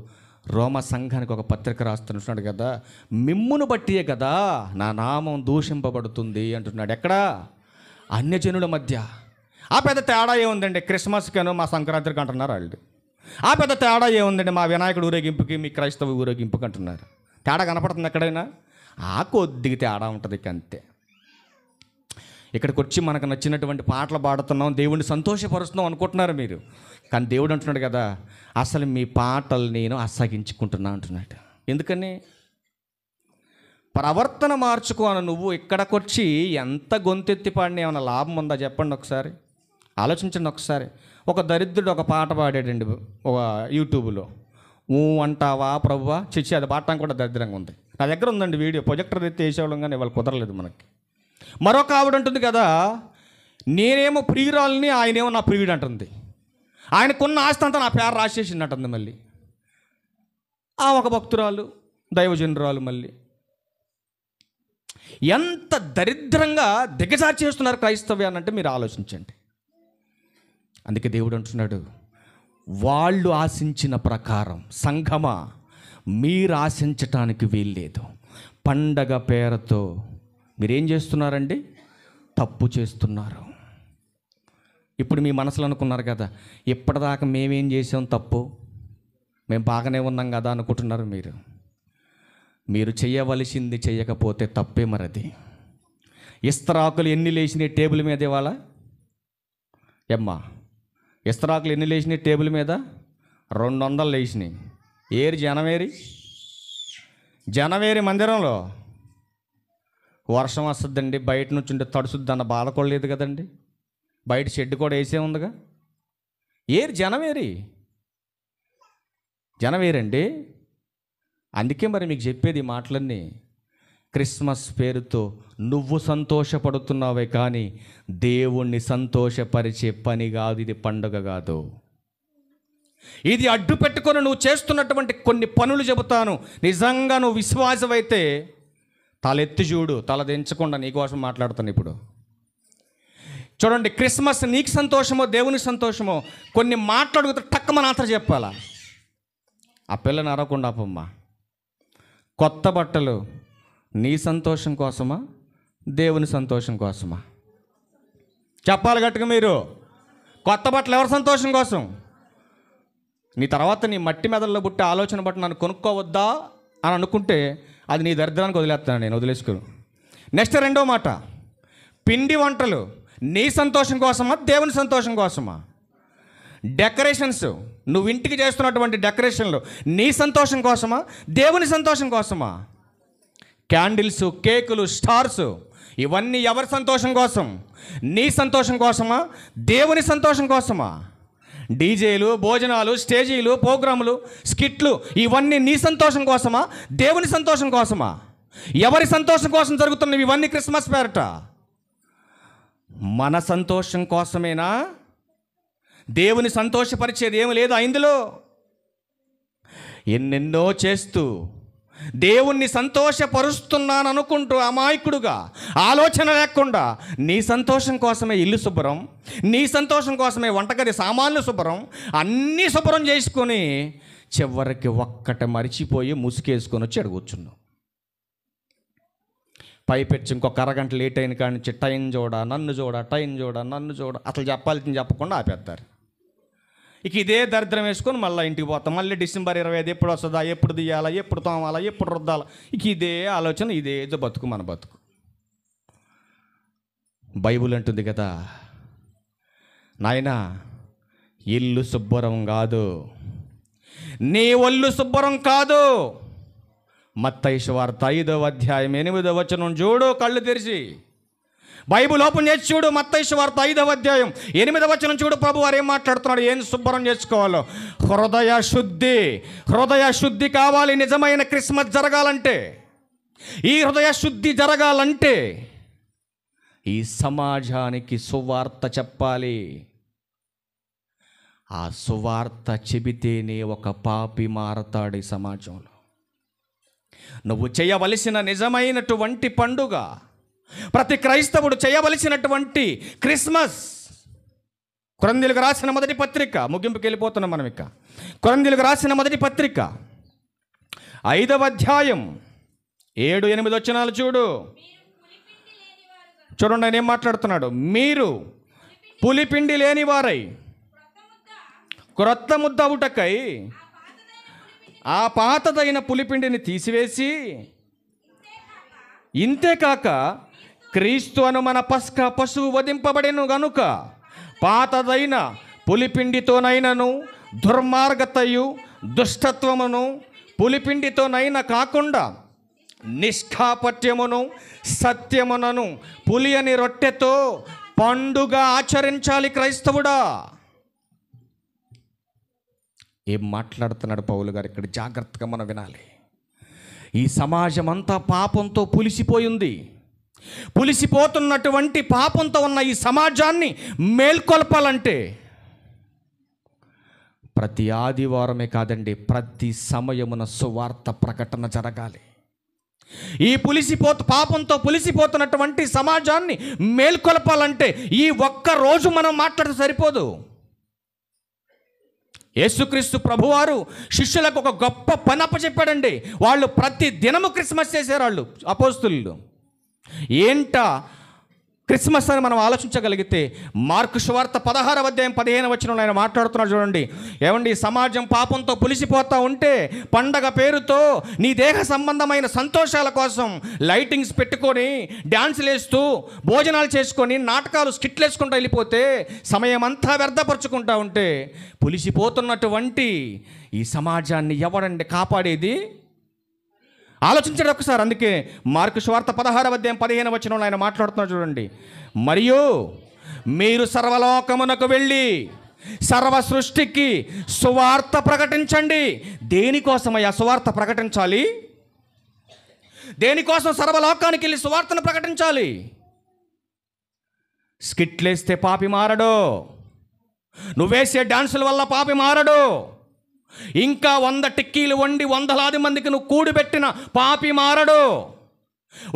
A: రోమ సంఘానికి ఒక పత్రిక రాస్తున్నాడు కదా, మిమ్మును బట్టియే కదా నా నామం దూషింపబడుతుంది అంటున్నాడు. ఎక్కడా? అన్యజనుల మధ్య. ఆ పెద్ద తేడా ఏముందండి? క్రిస్మస్కను మా సంక్రాంతికి అంటున్నారు వాళ్ళు. ఆ పెద్ద తేడా ఏముందండి? మా వినాయకుడు ఊరేగింపుకి మీ క్రైస్తవ ఊరేగింపుకి అంటున్నారు. తేడా కనపడుతుంది ఎక్కడైనా? ఆ కొద్దిగా తేడా ఉంటుంది అంతే. ఇక్కడికి వచ్చి మనకు నచ్చినటువంటి పాటలు పాడుతున్నాం, దేవుడిని సంతోషపరుస్తున్నాం అనుకుంటున్నారు మీరు. కానీ దేవుడు అంటున్నాడు కదా, అసలు మీ పాటలు నేను అసహించుకుంటున్నా అంటున్నాడు. ఎందుకని? ప్రవర్తన మార్చుకోను. నువ్వు ఇక్కడికి వచ్చి ఎంత గొంతెత్తి పాడినా ఏమైనా లాభం ఉందా చెప్పండి ఒకసారి. ఆలోచించండి ఒకసారి. ఒక దరిద్రుడు ఒక పాట పాడాడండి ఒక యూట్యూబ్లో. అంటావా ప్రభువా? చిచ్చి, అది పాడటానికి కూడా దరిద్రంగా ఉంది. నా దగ్గర ఉందండి వీడియో, ప్రొజెక్టర్ ఎత్తి వేసేవాళ్ళం కానీ ఇవాళ కుదరలేదు మనకి. మరొక ఆవిడ ఉంటుంది కదా, నేనేమో ప్రియురాలని, ఆయనేమో నా ప్రియుడు అంటుంది. ఆయనకున్న ఆస్తి అంతా నా పేరు రాసేసింది అంటుంది. మళ్ళీ ఒక భక్తురాలు, దైవజనురాలు. మళ్ళీ ఎంత దరిద్రంగా దిగజార్చేస్తున్నారు క్రైస్తవ్యాన్ని అంటే మీరు ఆలోచించండి. అందుకే దేవుడు అంటున్నాడు, వాళ్ళు ఆశించిన ప్రకారం సంఘమా మీరు ఆశించటానికి వీల్లేదు. పండగ పేరుతో మీరేం చేస్తున్నారండి? తప్పు చేస్తున్నారు. ఇప్పుడు మీ మనసులో అనుకున్నారు కదా, ఇప్పటిదాకా మేమేం చేసాం తప్పు, మేము బాగానే ఉన్నాం కదా అనుకుంటున్నారు. మీరు చేయవలసింది చేయకపోతే తప్పే. మరది ఇస్తరాకులు ఎన్ని లేచినాయి టేబుల్ మీద ఇవాళ? ఇస్తరాకులు ఎన్ని లేచినాయి టేబుల్ మీద? 200 లేచినాయి. ఏరి జనవరి మందిరంలో వర్షం వస్తుందండి, బయట నుంచి ఉంటే తడుసుద్ది అన్న బాధ కూడా లేదు కదండి. బయట షెడ్ కూడా వేసే ఉందిగా. ఏరి జనవరి అండి. అందుకే మరి మీకు చెప్పేది మాటలన్నీ. క్రిస్మస్ పేరుతో నువ్వు సంతోషపడుతున్నావే కానీ దేవుణ్ణి సంతోషపరిచే పని కాదు ఇది. పండుగ కాదు ఇది. అడ్డు పెట్టుకొని నువ్వు చేస్తున్నటువంటి కొన్ని పనులు చెబుతాను. నిజంగా నువ్వు విశ్వాసమైతే తలెత్తి చూడు, తల దించకుండా నీకోసం మాట్లాడుతాను ఇప్పుడు. చూడండి, క్రిస్మస్ నీకు సంతోషమో దేవునికి సంతోషమో కొన్ని మాట్లాడుతూ టక్కమని ఆన్సర్ చెప్పాలా. ఆ పిల్లని అరవకుండా అప్పమ్మ. కొత్త బట్టలు నీ సంతోషం కోసమా దేవుని సంతోషం కోసమా? చెప్పాలి గట్టుగా మీరు. కొత్త బట్టలు ఎవరి సంతోషం కోసం? నీ తర్వాత నీ మట్టి మెదల్లో పుట్టే ఆలోచన బట్టి నన్ను కొనుక్కోవద్దా అని అనుకుంటే అది నీ దరిద్రానికి వదిలేస్తాను నేను, వదిలేసుకోను. నెక్స్ట్ రెండో మాట, పిండి వంటలు నీ సంతోషం కోసమా దేవుని సంతోషం కోసమా? డెకరేషన్స్ నువ్వు ఇంటికి చేస్తున్నటువంటి డెకరేషన్లు నీ సంతోషం కోసమా దేవుని సంతోషం కోసమా? క్యాండిల్స్, కేకులు, స్టార్స్ ఇవన్నీ ఎవరి సంతోషం కోసం? నీ సంతోషం కోసమా దేవుని సంతోషం కోసమా? డీజేలు, భోజనాలు, స్టేజీలు, ప్రోగ్రాములు, స్కిట్లు ఇవన్నీ నీ సంతోషం కోసమా దేవుని సంతోషం కోసమా? ఎవరి సంతోషం కోసం జరుగుతున్నవి ఇవన్నీ క్రిస్మస్ పేరట? మన సంతోషం కోసమేనా? దేవుని సంతోషపరిచేది ఏమి లేదు ఇందులో. ఎన్నెన్నో చేస్తూ దేవుణ్ణి సంతోషపరుస్తున్నాను అనుకుంటూ అమాయకుడుగా ఆలోచన లేకుండా నీ సంతోషం కోసమే ఇల్లు శుభ్రం, నీ సంతోషం కోసమే వంటగది సామాన్లు శుభ్రం, అన్నీ శుభ్రం చేసుకొని చివరికి ఒక్కట మరిచిపోయి ముసుకేసుకొని వచ్చి అడుగుచున్నావు. పైపెచ్చి ఇంకొక అరగంట లేట్ అయిన కాడి నుంచి టైం చూడ, నన్ను చూడ అసలు చెప్పాల్సింది చెప్పకుండా ఆపేస్తారు. ఇక ఇదే దరిద్రం వేసుకొని మళ్ళీ ఇంటికి పోతాం. మళ్ళీ డిసెంబర్ 25 ఎప్పుడు వస్తుందా, ఎప్పుడు తీయాలా, ఎప్పుడు తోమాలా, ఎప్పుడు రుద్దాలా, ఇక ఇదే ఆలోచన, ఇదేదో బతుకు మన బతుకు. బైబుల్ అంటుంది కదా, నాయనా ఇల్లు శుభ్రం కాదు, నీ ఒళ్ళు శుభ్రం కాదు. మత్తయి సువార్త 5వ అధ్యాయం 8వ వచనం చూడు, కళ్ళు తెరిచి బైబుల్ ఓపెన్ చేసి చూడు. మత్తయి సువార్త 5వ అధ్యాయం 8వ వచనం చూడు. ప్రభు వారు ఏం మాట్లాడుతున్నాడు, ఏం శుభ్రం చేసుకోవాలో? హృదయ శుద్ధి కావాలి. నిజమైన క్రిస్మస్ జరగాలంటే, ఈ హృదయ శుద్ధి జరగాలంటే ఈ సమాజానికి సువార్త చెప్పాలి. ఆ సువార్త చెబితేనే ఒక పాపి మారతాడు ఈ సమాజంలో. నువ్వు చేయవలసిన నిజమైనటువంటి పండుగ, ప్రతి క్రైస్తవుడు చేయవలసినటువంటి క్రిస్మస్. కొరింథీయులకు రాసిన మొదటి పత్రిక, ముగింపుకి వెళ్ళిపోతున్నాం మనం. ఇక కొరింథీయులకు రాసిన మొదటి పత్రిక 5వ అధ్యాయం 7-8 వచనాలు చూడు. చూడండి ఆయన ఏం మాట్లాడుతున్నాడు. మీరు పులిపిండి లేని వారై క్రొత్త ముద్ద అవుటకై ఆ పాతదైన పులిపిండిని తీసివేసి, ఇంతేకాక క్రీస్తు అను మన పస్కా పశువు వధింపబడెను గనుక పాతదైన పులిపిండితోనైనను దుర్మార్గతయు దుష్టత్వమును పులిపిండితోనైనా కాకుండా నిష్కాపట్యమును సత్యమునను పులియని రొట్టెతో పండుగ ఆచరించాలి క్రైస్తవుడా. ఏం మాట్లాడుతున్నాడు పౌలు గారు ఇక్కడ? జాగ్రత్తగా మనం వినాలి. ఈ సమాజం అంతా పాపంతో పులిసిపోయింది. పులిసిపోతున్నటువంటి పాపంతో ఉన్న ఈ సమాజాన్ని మేల్కొల్పాలంటే ప్రతి ఆదివారమే కాదండి, ప్రతి సమయమున సువార్త ప్రకటన జరగాలి. ఈ పాపంతో పులిసిపోతున్నటువంటి సమాజాన్ని మేల్కొల్పాలంటే ఈ ఒక్క రోజు మనం మాట్లాడితే సరిపోదు. యేసుక్రీస్తు ప్రభువారు శిష్యులకు ఒక గొప్ప పని అప్పచెప్పాడండి. వాళ్ళు ప్రతి దినము క్రిస్మస్ చేశారు. వాళ్ళు అపోస్తులు ఏంటా క్రిస్మస్ అని మనం ఆలోచించగలిగితే, మార్కు సువార్త 16వ అధ్యాయం 15వ వచనంలో ఆయన మాట్లాడుతున్నాడు చూడండి. ఏమండి, సమాజం పాపంతో పులిసిపోతూ ఉంటే పండగ పేరుతో నీ దేహ సంబంధమైన సంతోషాల కోసం లైటింగ్స్ పెట్టుకొని డ్యాన్సులు వేస్తూ భోజనాలు చేసుకొని నాటకాలు స్కిట్లు వేసుకుంటూ వెళ్ళిపోతే సమయం అంతా వ్యర్థపరుచుకుంటూ ఉంటే పులిసిపోతున్నటువంటి ఈ సమాజాన్ని ఎవడండి కాపాడేది? ఆలోచించండి ఒకసారి. అందుకే మార్కు సువార్త 16వ అధ్యాయం 15వ వచనంలో ఆయన మాట్లాడుతున్నాడు చూడండి. మరియు మీరు సర్వలోకమునకు వెళ్ళి సర్వ సృష్టికి సువార్త ప్రకటించండి. దేనికోసమయ్యా సువార్త ప్రకటించాలి? దేనికోసం సర్వలోకానికి వెళ్ళి సువార్తను ప్రకటించాలి? స్కిట్లేస్తే పాపి మారడు, నువ్వేసే డాన్సుల వల్ల పాపి మారడు, ఇంకా 100 టిక్కీలు వండి 100లాది మందికి నువ్వు కూడిపెట్టిన పాపి మారడు.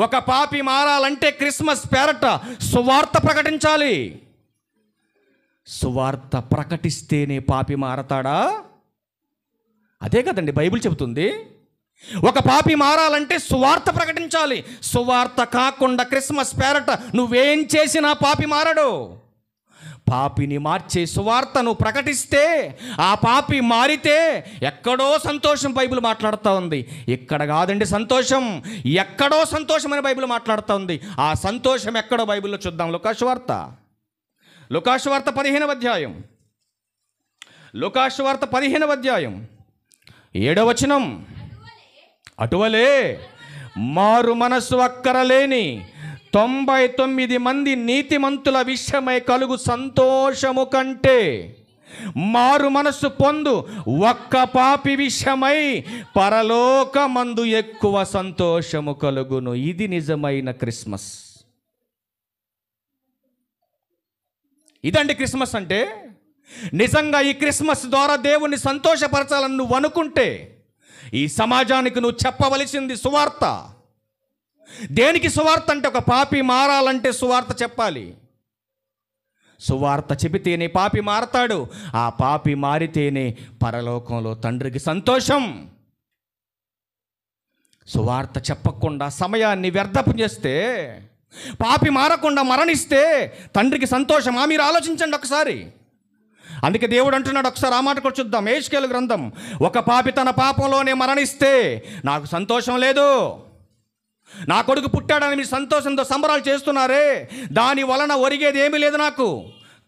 A: ఒక పాపి మారాలంటే క్రిస్మస్ పేరట సువార్త ప్రకటించాలి. సువార్త ప్రకటిస్తేనే పాపి మారతాడా? అదే కదండి బైబిల్ చెబుతుంది. ఒక పాపి మారాలంటే సువార్త ప్రకటించాలి. సువార్త కాకుండా క్రిస్మస్ పేరట నువ్వేం చేసినా పాపి మారడు. పాపిని మార్చే సువార్తను ప్రకటిస్తే ఆ పాపి మారితే ఎక్కడో సంతోషం బైబిల్ మాట్లాడుతూ ఉంది. ఇక్కడ కాదండి సంతోషం, ఎక్కడో సంతోషం అని బైబిల్ మాట్లాడుతూ ఉంది. ఆ సంతోషం ఎక్కడో బైబిల్లో చూద్దాం. లూకాసువార్త 15వ అధ్యాయం, లూకాసువార్త 15వ అధ్యాయం 7వ వచనం. అటువలే మారు మనస్సు అక్కరలేని 99 మంది నీతిమంతుల విషయమై కలుగు సంతోషము కంటే మారు మనస్సు పొందు ఒక్క పాపి విషయమై పరలోకమందు ఎక్కువ సంతోషము కలుగును. ఇది నిజమైన క్రిస్మస్. ఇదండి క్రిస్మస్ అంటే. నిజంగా ఈ క్రిస్మస్ ద్వారా దేవుణ్ణి సంతోషపరచాలని నువ్వు అనుకుంటే ఈ సమాజానికి నువ్వు చెప్పవలసింది సువార్త. దేనికి సువార్త అంటే, ఒక పాపి మారాలంటే సువార్త చెప్పాలి. సువార్త చెబితేనే పాపి మారతాడు. ఆ పాపి మారితేనే పరలోకంలో తండ్రికి సంతోషం. సువార్త చెప్పకుండా సమయాన్ని వ్యర్థం చేస్తే, పాపి మారకుండా మరణిస్తే తండ్రికి సంతోషమా? మీరు ఆలోచించండి ఒకసారి. అందుకే దేవుడు అంటున్నాడు, ఒకసారి ఆ మాట కూడా చూద్దాం. యెహెజ్కేలు గ్రంథం. ఒక పాపి తన పాపంలోనే మరణిస్తే నాకు సంతోషం లేదు. నా కొడుకు పుట్టాడని మీరు సంతోషంతో సంబరాలు చేస్తున్నారే, దాని వలన ఒరిగేది ఏమీ లేదు నాకు.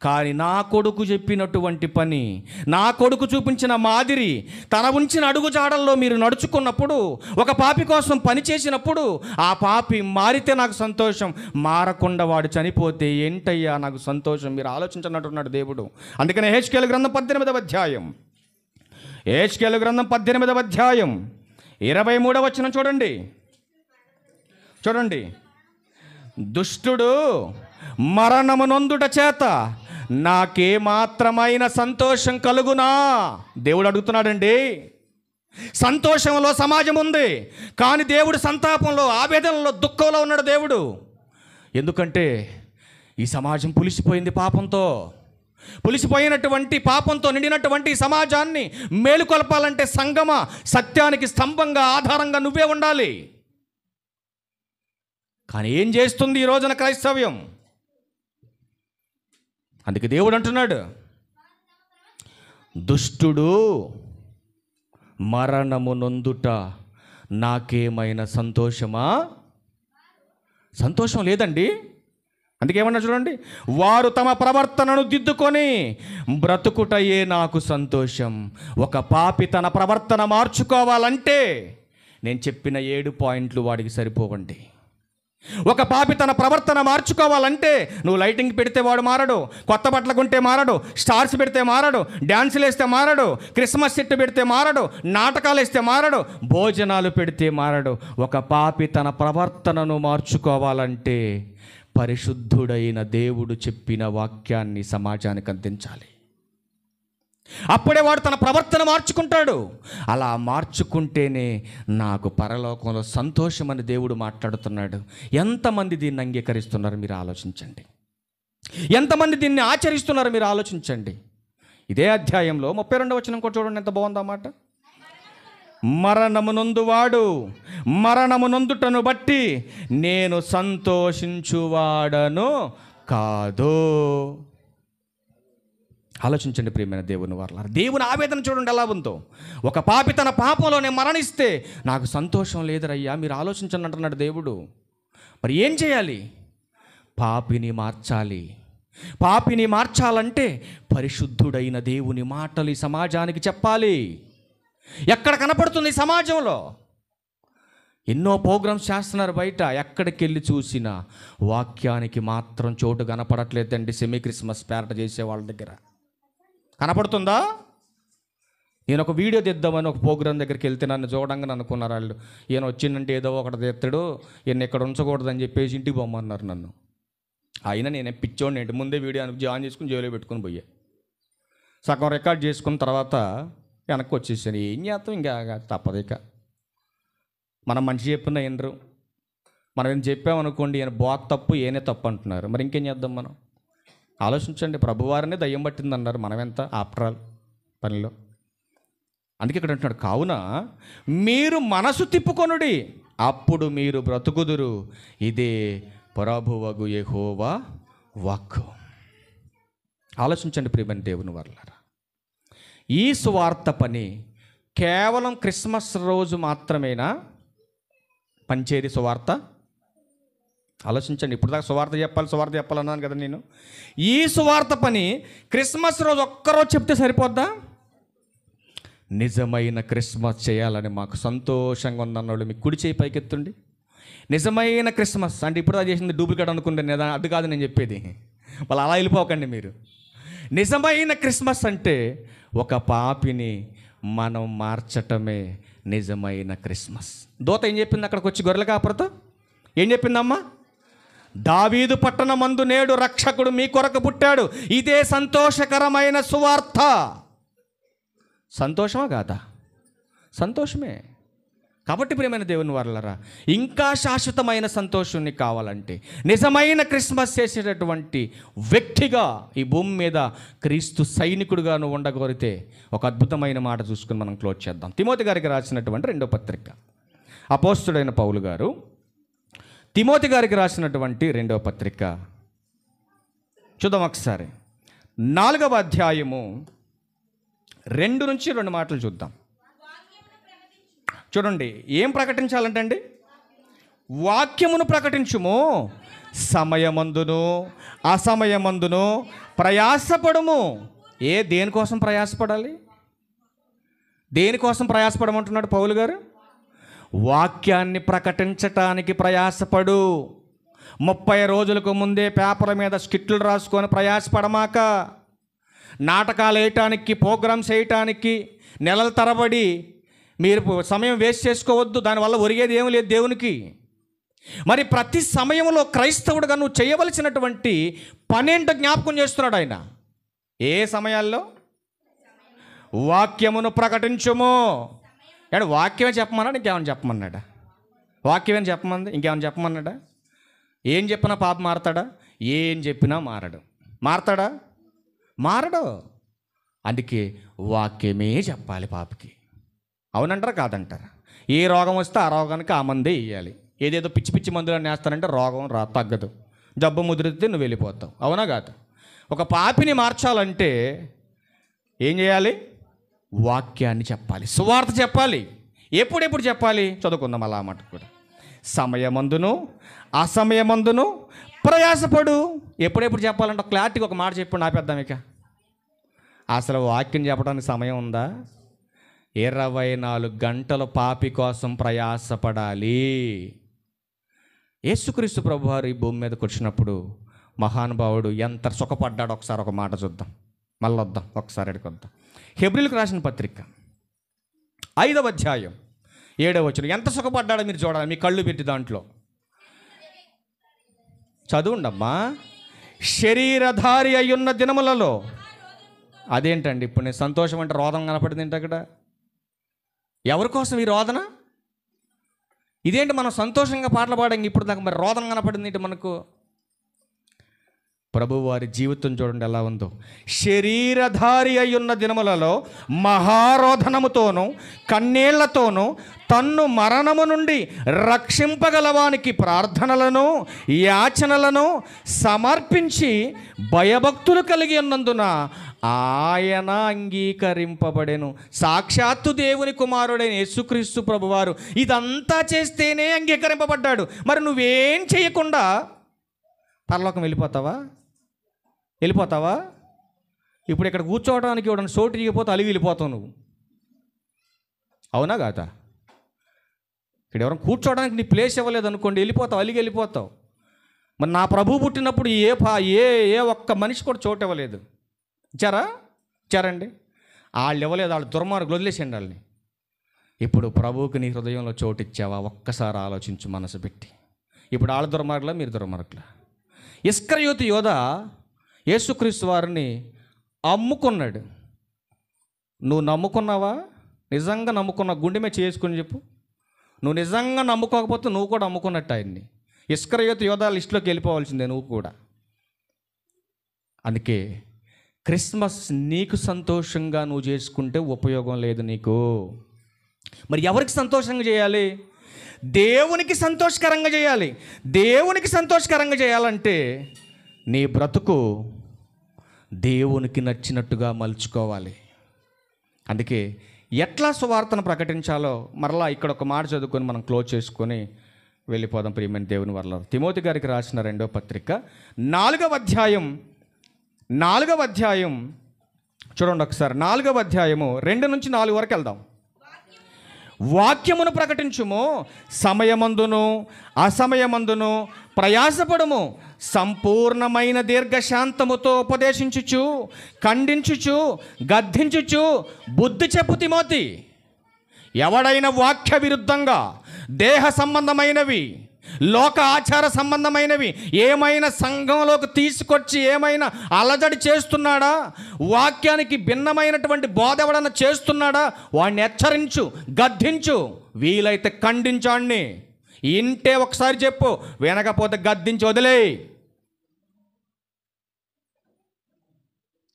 A: కానీ నా కొడుకు చెప్పినటువంటి పని, నా కొడుకు చూపించిన మాదిరి, తన ఉంచిన అడుగుజాడల్లో మీరు నడుచుకున్నప్పుడు, ఒక పాపి కోసం పని చేసినప్పుడు ఆ పాపి మారితే నాకు సంతోషం, మారకుండా వాడు చనిపోతే ఏంటయ్యా నాకు సంతోషం? మీరు ఆలోచించనట్టున్నాడు దేవుడు. అందుకని యెహెజ్కేలు గ్రంథం 18వ అధ్యాయం, యెహెజ్కేలు గ్రంథం 18వ అధ్యాయం 23వ వచనం చూడండి. దుష్టుడు మరణము నొందుట చేత నాకేమాత్రమైన సంతోషం కలుగునా? దేవుడు అడుగుతున్నాడండి. సంతోషంలో సమాజం ఉంది, కానీ దేవుడు సంతాపంలో, ఆవేదనలో, దుఃఖంలో ఉన్నాడు దేవుడు. ఎందుకంటే ఈ సమాజం పులిసిపోయింది పాపంతో. పులిసిపోయినటువంటి పాపంతో నిండినటువంటి సమాజాన్ని మేలుకొల్పాలంటే సంగమ, సత్యానికి స్తంభంగా, ఆధారంగా నువ్వే ఉండాలి. కానీ ఏం చేస్తుంది ఈ రోజున క్రైస్తవ్యం? అందుకే దేవుడు అంటున్నాడు, దుష్టుడు మరణము నొందుట నాకేమైనా సంతోషమా? సంతోషం లేదండి. అందుకేమన్నా చూడండి, వారు తమ ప్రవర్తనను దిద్దుకొని బ్రతుకుటయే నాకు సంతోషం. ఒక పాపి తన ప్రవర్తన మార్చుకోవాలంటే నేను చెప్పిన 7 పాయింట్లు వాడికి సరిపోవండి. ఒక పాపి తన ప్రవర్తన మార్చుకోవాలంటే నువ్వు లైటింగ్ పెడితే వాడు మారడు, కొత్త బట్టలు కొంటే మారడు, స్టార్స్ పెడితే మారడు, డ్యాన్సులు వేస్తే మారడు, క్రిస్మస్ సెట్ పెడితే మారడు, నాటకాలు వేస్తే మారడు, భోజనాలు పెడితే మారడు. ఒక పాపి తన ప్రవర్తనను మార్చుకోవాలంటే పరిశుద్ధుడైన దేవుడు చెప్పిన వాక్యాన్ని సమాజానికి అందించాలి. అప్పుడే వాడు తన ప్రవర్తన మార్చుకుంటాడు. అలా మార్చుకుంటేనే నాకు పరలోకంలో సంతోషం అని దేవుడు మాట్లాడుతున్నాడు. ఎంతమంది దీన్ని అంగీకరిస్తున్నారు మీరు ఆలోచించండి. ఎంతమంది దీన్ని ఆచరిస్తున్నారు మీరు ఆలోచించండి. ఇదే అధ్యాయంలో 32వ వచనం కూడా చూడండి, ఎంత బాగుందో మాట. మరణమునందువాడు మరణమునందుటను బట్టి నేను సంతోషించువాడను కాదు. ఆలోచించండి ప్రియమైన దేవుని వారలారా, దేవుని ఆవేదన చూడండి ఎలా ఉందో. ఒక పాపి తన పాపంలోనే మరణిస్తే నాకు సంతోషం లేదురయ్యా, మీరు ఆలోచించండి అంటున్నాడు దేవుడు. మరి ఏం చేయాలి? పాపిని మార్చాలి. పాపిని మార్చాలంటే పరిశుద్ధుడైన దేవుని మాటలు ఈ సమాజానికి చెప్పాలి. ఎక్కడ కనపడుతుంది ఈ సమాజంలో? ఎన్నో ప్రోగ్రామ్స్ చేస్తున్నారు బయట, ఎక్కడికి వెళ్ళి చూసినా వాక్యానికి మాత్రం చోటు కనపడట్లేదండి. సెమీ క్రిస్మస్ పేరట చేసే వాళ్ళ దగ్గర కనపడుతుందా? నేను ఒక వీడియో తెద్దామని ఒక ప్రోగ్రాం దగ్గరికి వెళ్తే నన్ను చూడంగానే అనుకున్నారు వాళ్ళు, ఈయన వచ్చిందంటే ఏదో ఒకటి తెస్తాడు, ఈయన ఇక్కడ ఉంచకూడదని చెప్పేసి ఇంటికి పోమన్నారు నన్ను. అయినా నేను పిచ్చోడిని ఏంటి, ముందే వీడియో జాయిన్ చేసుకుని జైల్లో పెట్టుకుని పోయా. సగం రికార్డ్ చేసుకున్న తర్వాత వెనక్కి వచ్చేసాను. ఏం చేస్తాం, ఇంకా తప్పదు. ఇక మనం మంచి చెప్పిన వినరు. మనం ఏం చెప్పామనుకోండి, ఈయన బాగా తప్పు ఏనే తప్పు అంటున్నారు. మరి ఇంకేం చేద్దాం మనం? ఆలోచించండి. ప్రభువారినే దయ్యం పట్టింది అన్నారు, మనం ఎంత ఆఫ్టర్ ఆల్ పనిలో. అందుకే ఇక్కడ అంటున్నాడు, కావున మీరు మనసు తిప్పుకొనుడి, అప్పుడు మీరు బ్రతుకుదురు, ఇదే ప్రభువగు యెహోవా వాక్కు. ఆలోచించండి ప్రియమైన దేవుని వారలారా, ఈ సువార్త పని కేవలం క్రిస్మస్ రోజు మాత్రమేనా పంచేది సువార్త? ఆలోచించండి. ఇప్పుడు దాకా సువార్త చెప్పాలన్నాను కదా నేను. ఈ సువార్త పని క్రిస్మస్ రోజు ఒక్కరోజు చెప్తే సరిపోద్దా? నిజమైన క్రిస్మస్ చేయాలని మాకు సంతోషంగా ఉందన్నోళ్ళు మీ కుడి చేయి పైకెత్తండి. నిజమైన క్రిస్మస్ అంటే ఇప్పుడు అది చేసింది డూప్లికేట్ అనుకుంటే అది కాదు నేను చెప్పేది. వాళ్ళు అలా వెళ్ళిపోకండి మీరు. నిజమైన క్రిస్మస్ అంటే ఒక పాపిని మనం మార్చటమే నిజమైన క్రిస్మస్. దూత ఏం చెప్పింది అక్కడికి వచ్చి గొర్రెల కాపరితో? ఏం చెప్పిందమ్మా? దావీదు పట్టణమందు నేడు రక్షకుడు మీ కొరకు పుట్టాడు, ఇదే సంతోషకరమైన సువార్త. సంతోషమా కాదా? సంతోషమే. కాబట్టి ప్రియమైన దేవుని వారలారా, ఇంకా శాశ్వతమైన సంతోషాన్ని కావాలంటే, నిజమైన క్రిస్మస్ చేసేటటువంటి వ్యక్తిగా ఈ భూమి మీద క్రీస్తు సైనికుడుగా నువ్వు ఉండగోరితే ఒక అద్భుతమైన మాట చూసుకుని మనం క్లోజ్ చేద్దాం. తిమోతి గారికి రాసినటువంటి 2వ పత్రిక, అపోస్తుడైన పౌలు గారు తిమోతి గారికి రాసినటువంటి 2వ పత్రిక చూద్దాం ఒకసారి. 4వ అధ్యాయము 2 నుంచి 2 మాటలు చూద్దాం. చూడండి, ఏం ప్రకటించాలంటే అండి, వాక్యమును ప్రకటించుము, సమయమందును అసమయమందును ప్రయాసపడము. దేనికోసం ప్రయాసపడాలి? దేనికోసం ప్రయాసపడమంటున్నాడు పౌలు గారు? వాక్యాన్ని ప్రకటించటానికి ప్రయాసపడు. 30 రోజులకు ముందే పేపర్ మీద స్కిట్లు రాసుకొని ప్రయాసపడమాక. నాటకాలు వేయటానికి, ప్రోగ్రామ్స్ వేయటానికి నెలల తరబడి మీరు సమయం వేస్ట్ చేసుకోవద్దు. దానివల్ల ఒరిగేది ఏమీ లేదు దేవునికి. మరి ప్రతి సమయంలో క్రైస్తవుడుగా నువ్వు చేయవలసినటువంటి పనేంటో జ్ఞాపకం చేస్తున్నాడు ఆయన. ఏ సమయాల్లో? వాక్యమును ప్రకటించుము. అంటే వాక్యమే చెప్పమన్నాడు, ఇంకేమైనా చెప్పమన్నాడా? వాక్యమేని చెప్పమంది, ఇంకేమైనా చెప్పమన్నాడా? ఏం చెప్పినా పాప మారతాడా? ఏం చెప్పినా మారడు. మారతాడా? మారడు. అందుకే వాక్యమే చెప్పాలి పాపకి. అవునంటారా కాదంటారా? ఏ రోగం వస్తే ఆ రోగానికి ఆ మందే ఇవ్వాలి. ఏదేదో పిచ్చి పిచ్చి మందులను వేస్తానంటే రోగం తగ్గదు. జబ్బు ముదిరితే నువ్వు వెళ్ళిపోతావు. అవునా కాదు? ఒక పాపిని మార్చాలంటే ఏం చేయాలి? వాక్యాన్ని చెప్పాలి, సువార్త చెప్పాలి. ఎప్పుడెప్పుడు చెప్పాలి? చదువుకుందాం అలా మాట కూడా. సమయమందును అసమయమందును ప్రయాసపడు. ఎప్పుడెప్పుడు చెప్పాలంటే క్లారిటీగా ఒక మాట చెప్పండి, ఆపేద్దాం. ఇక అసలు వాక్యం చెప్పడానికి సమయం ఉందా? 24 గంటలు పాపి కోసం ప్రయాసపడాలి. యేసుక్రీస్తు ప్రభువారు ఈ భూమి మీదకి వచ్చినప్పుడు మహానుభావుడు ఎంత సుఖపడ్డాడు ఒకసారి ఒక మాట చూద్దాం. మళ్ళీ వద్దాం ఒకసారి అడిగొద్దాం. హెబ్రీలకు రాసిన పత్రిక 5వ అధ్యాయం 7వ వచనం. ఎంత సుఖపడ్డాడో మీరు చూడాలి, మీ కళ్ళు పెట్టి దాంట్లో చదువుండమ్మా. శరీరధారి అయ్యున్న దినములలో అదేంటండి ఇప్పుడు నేను సంతోషం అంటే రోదన కనపడింది ఏంటి అక్కడ? ఎవరి కోసం ఈ రోదన? ఇదేంటి మనం సంతోషంగా పాటలు పాడాం ఇప్పుడు దాకా, మరి రోదన కనపడింది ఏంటి మనకు? ప్రభు వారి జీవితం చూడండి ఎలా ఉందో. శరీరధారి అయ్యున్న దినములలో మహారోధనముతోనూ కన్నీళ్లతోనూ తన్ను మరణము నుండి రక్షింపగలవానికి ప్రార్థనలను యాచనలను సమర్పించి భయభక్తులు కలిగి ఉన్నందున ఆయన అంగీకరింపబడెను. సాక్షాత్తు దేవుని కుమారుడైన యేసుక్రీస్తు ప్రభువారు ఇదంతా చేస్తేనే అంగీకరింపబడ్డాడు. మరి నువ్వేం చేయకుండా పరలోకం వెళ్ళిపోతావా? ఇప్పుడు ఇక్కడ కూర్చోవడానికి ఇవ్వడానికి చోటు ఇవ్వకపోతే అలిగి వెళ్ళిపోతావు నువ్వు, అవునా కాదా? ఇక్కడ ఎవరైనా కూర్చోవడానికి నీ ప్లేస్ ఇవ్వలేదు అనుకోండి, వెళ్ళిపోతావు, అలిగి వెళ్ళిపోతావు. మరి నా ప్రభు పుట్టినప్పుడు ఏ ఒక్క మనిషి కూడా చోటు ఇవ్వలేదు. ఇచ్చారండి? వాళ్ళు ఇవ్వలేదు, వాళ్ళు దుర్మార్గులు, వదిలేసేయండి వాళ్ళని. ఇప్పుడు ప్రభువుకి నీ హృదయంలో చోటు ఇచ్చావా? ఒక్కసారి ఆలోచించు మనసు పెట్టి. ఇప్పుడు వాళ్ళ దుర్మార్గులా, మీరు దుర్మార్గులా? ఇస్కరియోతు యోధ యేసుక్రీస్తు వారిని అమ్ముకున్నాడు. నువ్వు నమ్ముకున్నావా? నిజంగా నమ్ముకున్నా గుండె మీద చేసుకుని చెప్పు. నువ్వు నిజంగా నమ్ముకోకపోతే నువ్వు కూడా అమ్ముకున్నట్టు ఆయన్ని. ఇస్కరియోతు యోధ లిస్టులోకి వెళ్ళిపోవాల్సిందే నువ్వు కూడా. అందుకే క్రిస్మస్ నీకు సంతోషంగా నువ్వు చేసుకుంటే ఉపయోగం లేదు నీకు. మరి ఎవరికి సంతోషంగా చేయాలి? దేవునికి సంతోషకరంగా చేయాలి. దేవునికి సంతోషకరంగా చేయాలంటే నీ బ్రతుకు దేవునికి నచ్చినట్టుగా మలుచుకోవాలి. అందుకే ఎట్లా సువార్తను ప్రకటించాలో మరలా ఇక్కడ ఒక మాట చదువుకొని మనం క్లోజ్ చేసుకొని వెళ్ళిపోదాం. ప్రియమైన దేవుని వల్ల తిమోతి గారికి రాసిన 2వ పత్రిక 4వ అధ్యాయం చూడండి ఒకసారి. 4వ అధ్యాయము 2 నుంచి 4 వరకు వెళ్దాం. వాక్యమును ప్రకటించుము, సమయమందును అసమయమందును ప్రయాసపడుము, సంపూర్ణమైన దీర్ఘశాంతముతో ఉపదేశించుచు ఖండించుచు గద్దించుచు బుద్ధి చెప్పు తిమోతి. ఎవడైనా వాక్య విరుద్ధంగా దేహ సంబంధమైనవి లోక ఆచార సంబంధమైనవి ఏమైనా సంఘంలోకి తీసుకొచ్చి ఏమైనా అలజడి చేస్తున్నాడా, వాక్యానికి భిన్నమైనటువంటి బోధ ఎవడన్నా చేస్తున్నాడా, వాడిని హెచ్చరించు, గద్దించు, వీలైతే ఖండించాడిని. ఇంటే ఒకసారి చెప్పు, వినకపోతే గద్దించి వదిలేయి.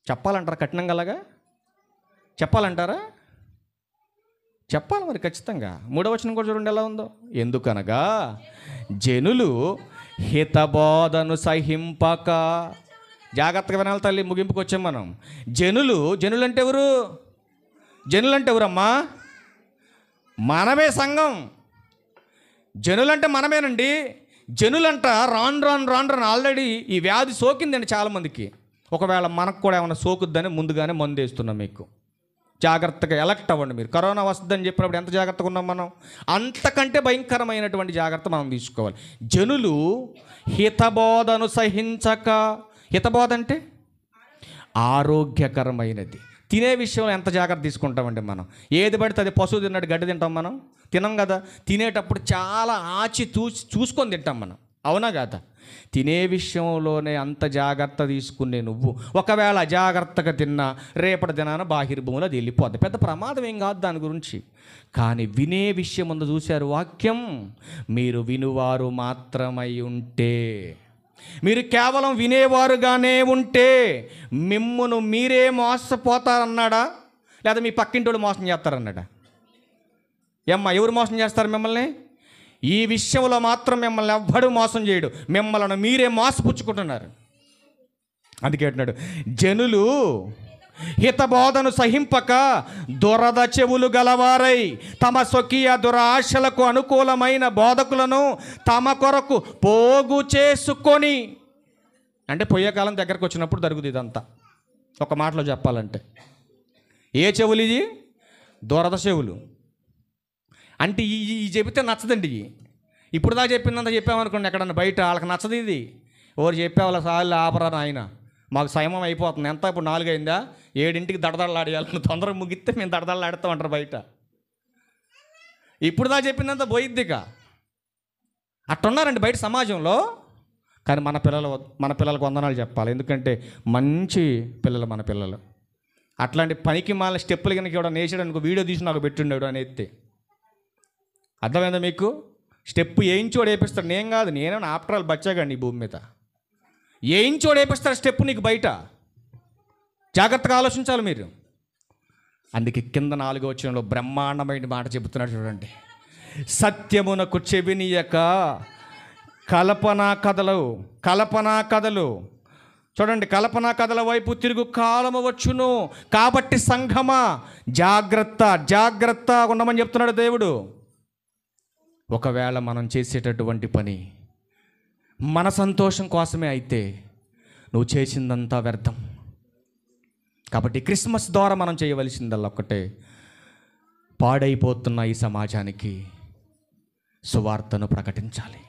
A: చెప్పాలంటారా? కఠినంగా అలాగా చెప్పాలంటారా? చెప్పాలి మరి ఖచ్చితంగా. 3వ వచనం కూడా చూడండి ఎలా ఉందో. ఎందుకనగా జనులు హితబోధను సహింపక, జాగ్రత్తగా వినాలి తల్లి, ముగింపుకి వచ్చాం మనం. జనులంటే ఎవరమ్మా? మనమే సంఘం. జనులంటే మనమేనండి. జనులంట రాను ఆల్రెడీ ఈ వ్యాధి సోకిందండి చాలామందికి. ఒకవేళ మనకు కూడా ఏమైనా సోకుద్దని ముందుగానే మందు వేస్తున్నాం. మీకు జాగ్రత్తగా ఎలక్ట్ అవ్వండి. మీరు కరోనా వస్తుందని చెప్పినప్పుడు ఎంత జాగ్రత్తగా ఉన్నాం మనం, అంతకంటే భయంకరమైనటువంటి జాగ్రత్త మనం తీసుకోవాలి. జనులు హితబోధను సహించక, హితబోధ అంటే ఆరోగ్యకరమైనది. తినే విషయంలో ఎంత జాగ్రత్త తీసుకుంటామండి మనం. ఏది పడితే అది పశువు తిన్నట్టు గడ్డి తింటాం మనం, తినం కదా. తినేటప్పుడు చాలా ఆచి చూసుకొని తింటాం మనం, అవునా కాదా? తినే విషయంలోనే అంత జాగ్రత్త తీసుకునే నువ్వు ఒకవేళ అజాగ్రత్తగా తిన్నా రేపటి దినాన బాహిర్భూములు అది వెళ్ళిపోద్ది. పెద్ద ప్రమాదం ఏం కాదు దాని గురించి. కానీ వినే విషయం ముందు చూశారు వాక్యం. మీరు వినువారు మాత్రమై ఉంటే, మీరు కేవలం వినేవారుగానే ఉంటే మిమ్మును మీరే మోసపోతారన్నాడా, లేదా మీ పక్కింటోడు మోసం చేస్తారన్నాడా? ఎవరు మోసం చేస్తారు మిమ్మల్ని? ఈ విషయంలో మాత్రం మిమ్మల్ని ఎవ్వడూ మోసం చేయడు, మిమ్మల్ని మీరే మోసపుచ్చుకుంటున్నారు. అందుకే అంటున్నాడు, జనులు హితబోధను సహింపక దురద చెవులు గలవారై తమ స్వకీయ దురాశలకు అనుకూలమైన బోధకులను తమ కొరకు పోగు చేసుకొని, అంటే పోయే కాలం దగ్గరకు వచ్చినప్పుడు జరుగుతుంది ఇదంతా. ఒక మాటలో చెప్పాలంటే ఏ చెవులు? ఇది దురద చెవులు. అంటే ఈ చెబితే నచ్చదండి. ఇప్పుడు దాకా చెప్పిందంతా చెప్పామనుకోండి ఎక్కడన్నా బయట, వాళ్ళకి నచ్చదు ఇది. ఎవరు చెప్పే వాళ్ళ సార్లు ఆపరా ఆయన, మాకు సమయం అయిపోతుంది. ఎంత ఇప్పుడు 4 అయిందా, 7ంటికి దడదడలాడేయాలి, తొందరగా ముగిస్తే మేము దడదడలాడుతాం అంటారు బయట. ఇప్పుడు దాకా చెప్పిందంతా పోయిద్దిక. అట్టున్నారండి బయట సమాజంలో. కానీ మన పిల్లలకు వందనాలు చెప్పాలి. ఎందుకంటే మంచి పిల్లలు మన పిల్లలు. అట్లాంటి పనికి మాల స్టెప్పులు కనుక ఎవడో నేసాడు అనుకో, వీడియో తీసి నాకు పెట్టుండాడు అని ఎత్తే. అర్థమైందా మీకు? స్టెప్ వేయించోడు వేపిస్తాడు, నేను కాదు, నేనే ఆఫ్టర్ ఆల్ బచ్చాగాండి ఈ భూమి మీద. వేయించోడు వేపిస్తాడు స్టెప్ నీకు బయట. జాగ్రత్తగా ఆలోచించాలి మీరు. అందుకే కింద 4వ వచనంలో బ్రహ్మాండమైన మాట చెబుతున్నాడు చూడండి. సత్యమునకు చెవినీయక కల్పనా కథలు చూడండి, కల్పనా కథల వైపు తిరుగు కాలము వచ్చును. కాబట్టి సంఘమా జాగ్రత్త ఉండమని చెప్తున్నాడు దేవుడు. ఒకవేళ మనం చేసేటటువంటి పని మన సంతోషం కోసమే అయితే నువ్వు చేసిందంతా వ్యర్థం. కాబట్టి క్రిస్మస్ ద్వారా మనం చేయవలసిందల్లా ఒక్కటే, పాడైపోతున్న ఈ సమాజానికి సువార్తను ప్రకటించాలి.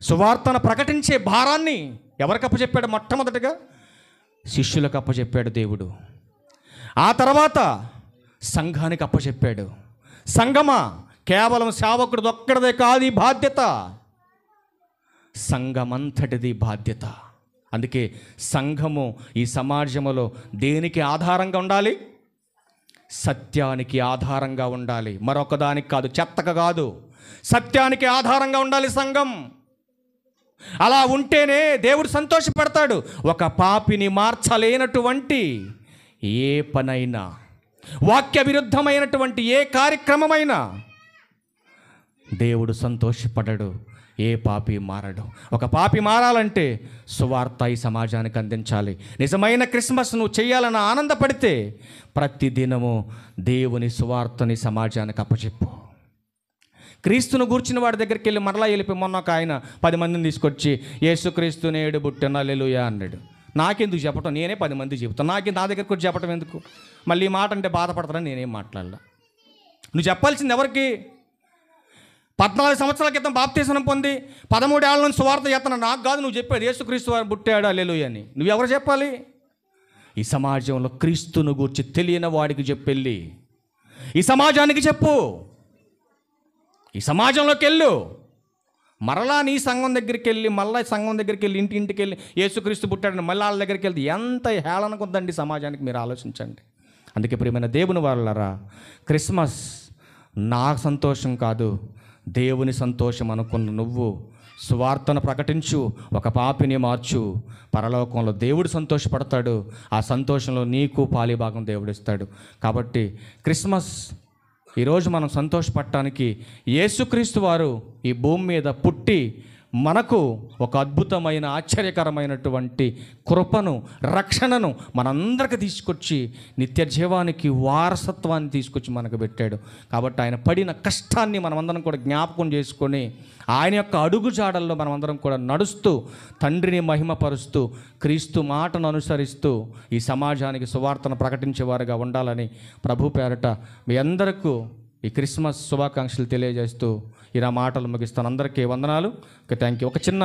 A: సువార్తను ప్రకటించే భారాన్ని ఎవరికి అప్పచెప్పాడు? మొట్టమొదటిగా శిష్యులకు అప్పచెప్పాడు దేవుడు. ఆ తర్వాత సంఘానికి అప్పచెప్పాడు. సంఘమా కేవలం సేవకుడిది ఒక్కడిదే కాదు ఈ బాధ్యత, సంఘమంతటిది బాధ్యత. అందుకే సంఘము ఈ సమాజంలో దేనికి ఆధారంగా ఉండాలి? సత్యానికి ఆధారంగా ఉండాలి. మరొక దానికి కాదు, చెత్తక కాదు, సత్యానికి ఆధారంగా ఉండాలి సంఘం. అలా ఉంటేనే దేవుడు సంతోషపడతాడు. ఒక పాపిని మార్చలేనటువంటి ఏ పనైనా, వాక్య విరుద్ధమైనటువంటి ఏ కార్యక్రమమైనా దేవుడు సంతోషపడడు. ఏ పాపి మారడు. ఒక పాపి మారాలంటే సువార్త ఈ సమాజానికి అందించాలి. నిజమైన క్రిస్మస్ నువ్వు చేయాలని ఆనందపడితే ప్రతిదినము దేవుని సువార్తని సమాజానికి అప్పచెప్పు. క్రీస్తును గూర్చిన వాడి దగ్గరికి వెళ్ళి మరలా వెళ్ళిపోయి, మొన్న ఒక ఆయన 10 మందిని తీసుకొచ్చి యేసుక్రీస్తు నేడు పుట్టిన హల్లెలూయా అన్నాడు. నాకెందుకు చెప్పటం? నేనే 10 మంది చెబుతాను. నా దగ్గరికి వచ్చి చెప్పటం ఎందుకు? మళ్ళీ ఈ మాట అంటే బాధపడతానని నేనేం మాట్లాడలా. నువ్వు చెప్పాల్సింది ఎవరికి? 14 సంవత్సరాల క్రితం బాప్తీసం పొంది 13 ఏళ్ళ నుంచి సువార్త చేస్తున్నా నాకు కాదు నువ్వు చెప్పేది. యేసుక్రీస్తు వారు పుట్టాడు హల్లెలూయా అని నువ్వెవరు చెప్పాలి? ఈ సమాజంలో క్రీస్తును గూర్చి తెలియని వాడికి చెప్పెళ్ళి ఈ సమాజానికి చెప్పు. ఈ సమాజంలోకి వెళ్ళు. మరలా నీ సంఘం దగ్గరికి వెళ్ళి, మళ్ళీ సంఘం దగ్గరికి వెళ్ళి, ఇంటికి వెళ్ళి యేసుక్రీస్తు పుట్టాడని మళ్ళీ వాళ్ళ దగ్గరికి వెళ్తే ఎంత హేళనకు ఉందండి సమాజానికి. మీరు ఆలోచించండి. అందుకే ప్రియమైన దేవుని వారలారా, క్రిస్మస్ నా సంతోషం కాదు, దేవుని సంతోషం అనుకున్న నువ్వు సువార్తను ప్రకటించు, ఒక పాపిని మార్చు. పరలోకంలో దేవుడు సంతోషపడతాడు. ఆ సంతోషంలో నీకు పాలిభాగం దేవుడు ఇస్తాడు. కాబట్టి క్రిస్మస్ ఈరోజు మనం సంతోషపడటానికి యేసుక్రీస్తు వారు ఈ భూమి మీద పుట్టి మనకు ఒక అద్భుతమైన ఆశ్చర్యకరమైనటువంటి కృపను, రక్షణను మనందరికి తీసుకొచ్చి నిత్య జీవానికి వారసత్వాన్ని తీసుకొచ్చి మనకు పెట్టాడు. కాబట్టి ఆయన పడిన కష్టాన్ని మనమందరం కూడా జ్ఞాపకం చేసుకొని ఆయన యొక్క అడుగుజాడల్లో మనమందరం కూడా నడుస్తూ తండ్రిని మహిమపరుస్తూ క్రీస్తు మాటను అనుసరిస్తూ ఈ సమాజానికి సువార్తను ప్రకటించేవారుగా ఉండాలని ప్రభు పేరట మీ అందరికీ ఈ క్రిస్మస్ శుభాకాంక్షలు తెలియజేస్తూ ఇలా మాటలు ముగిస్తాను. అందరికీ వందనాలు. Thank you. ఒక చిన్న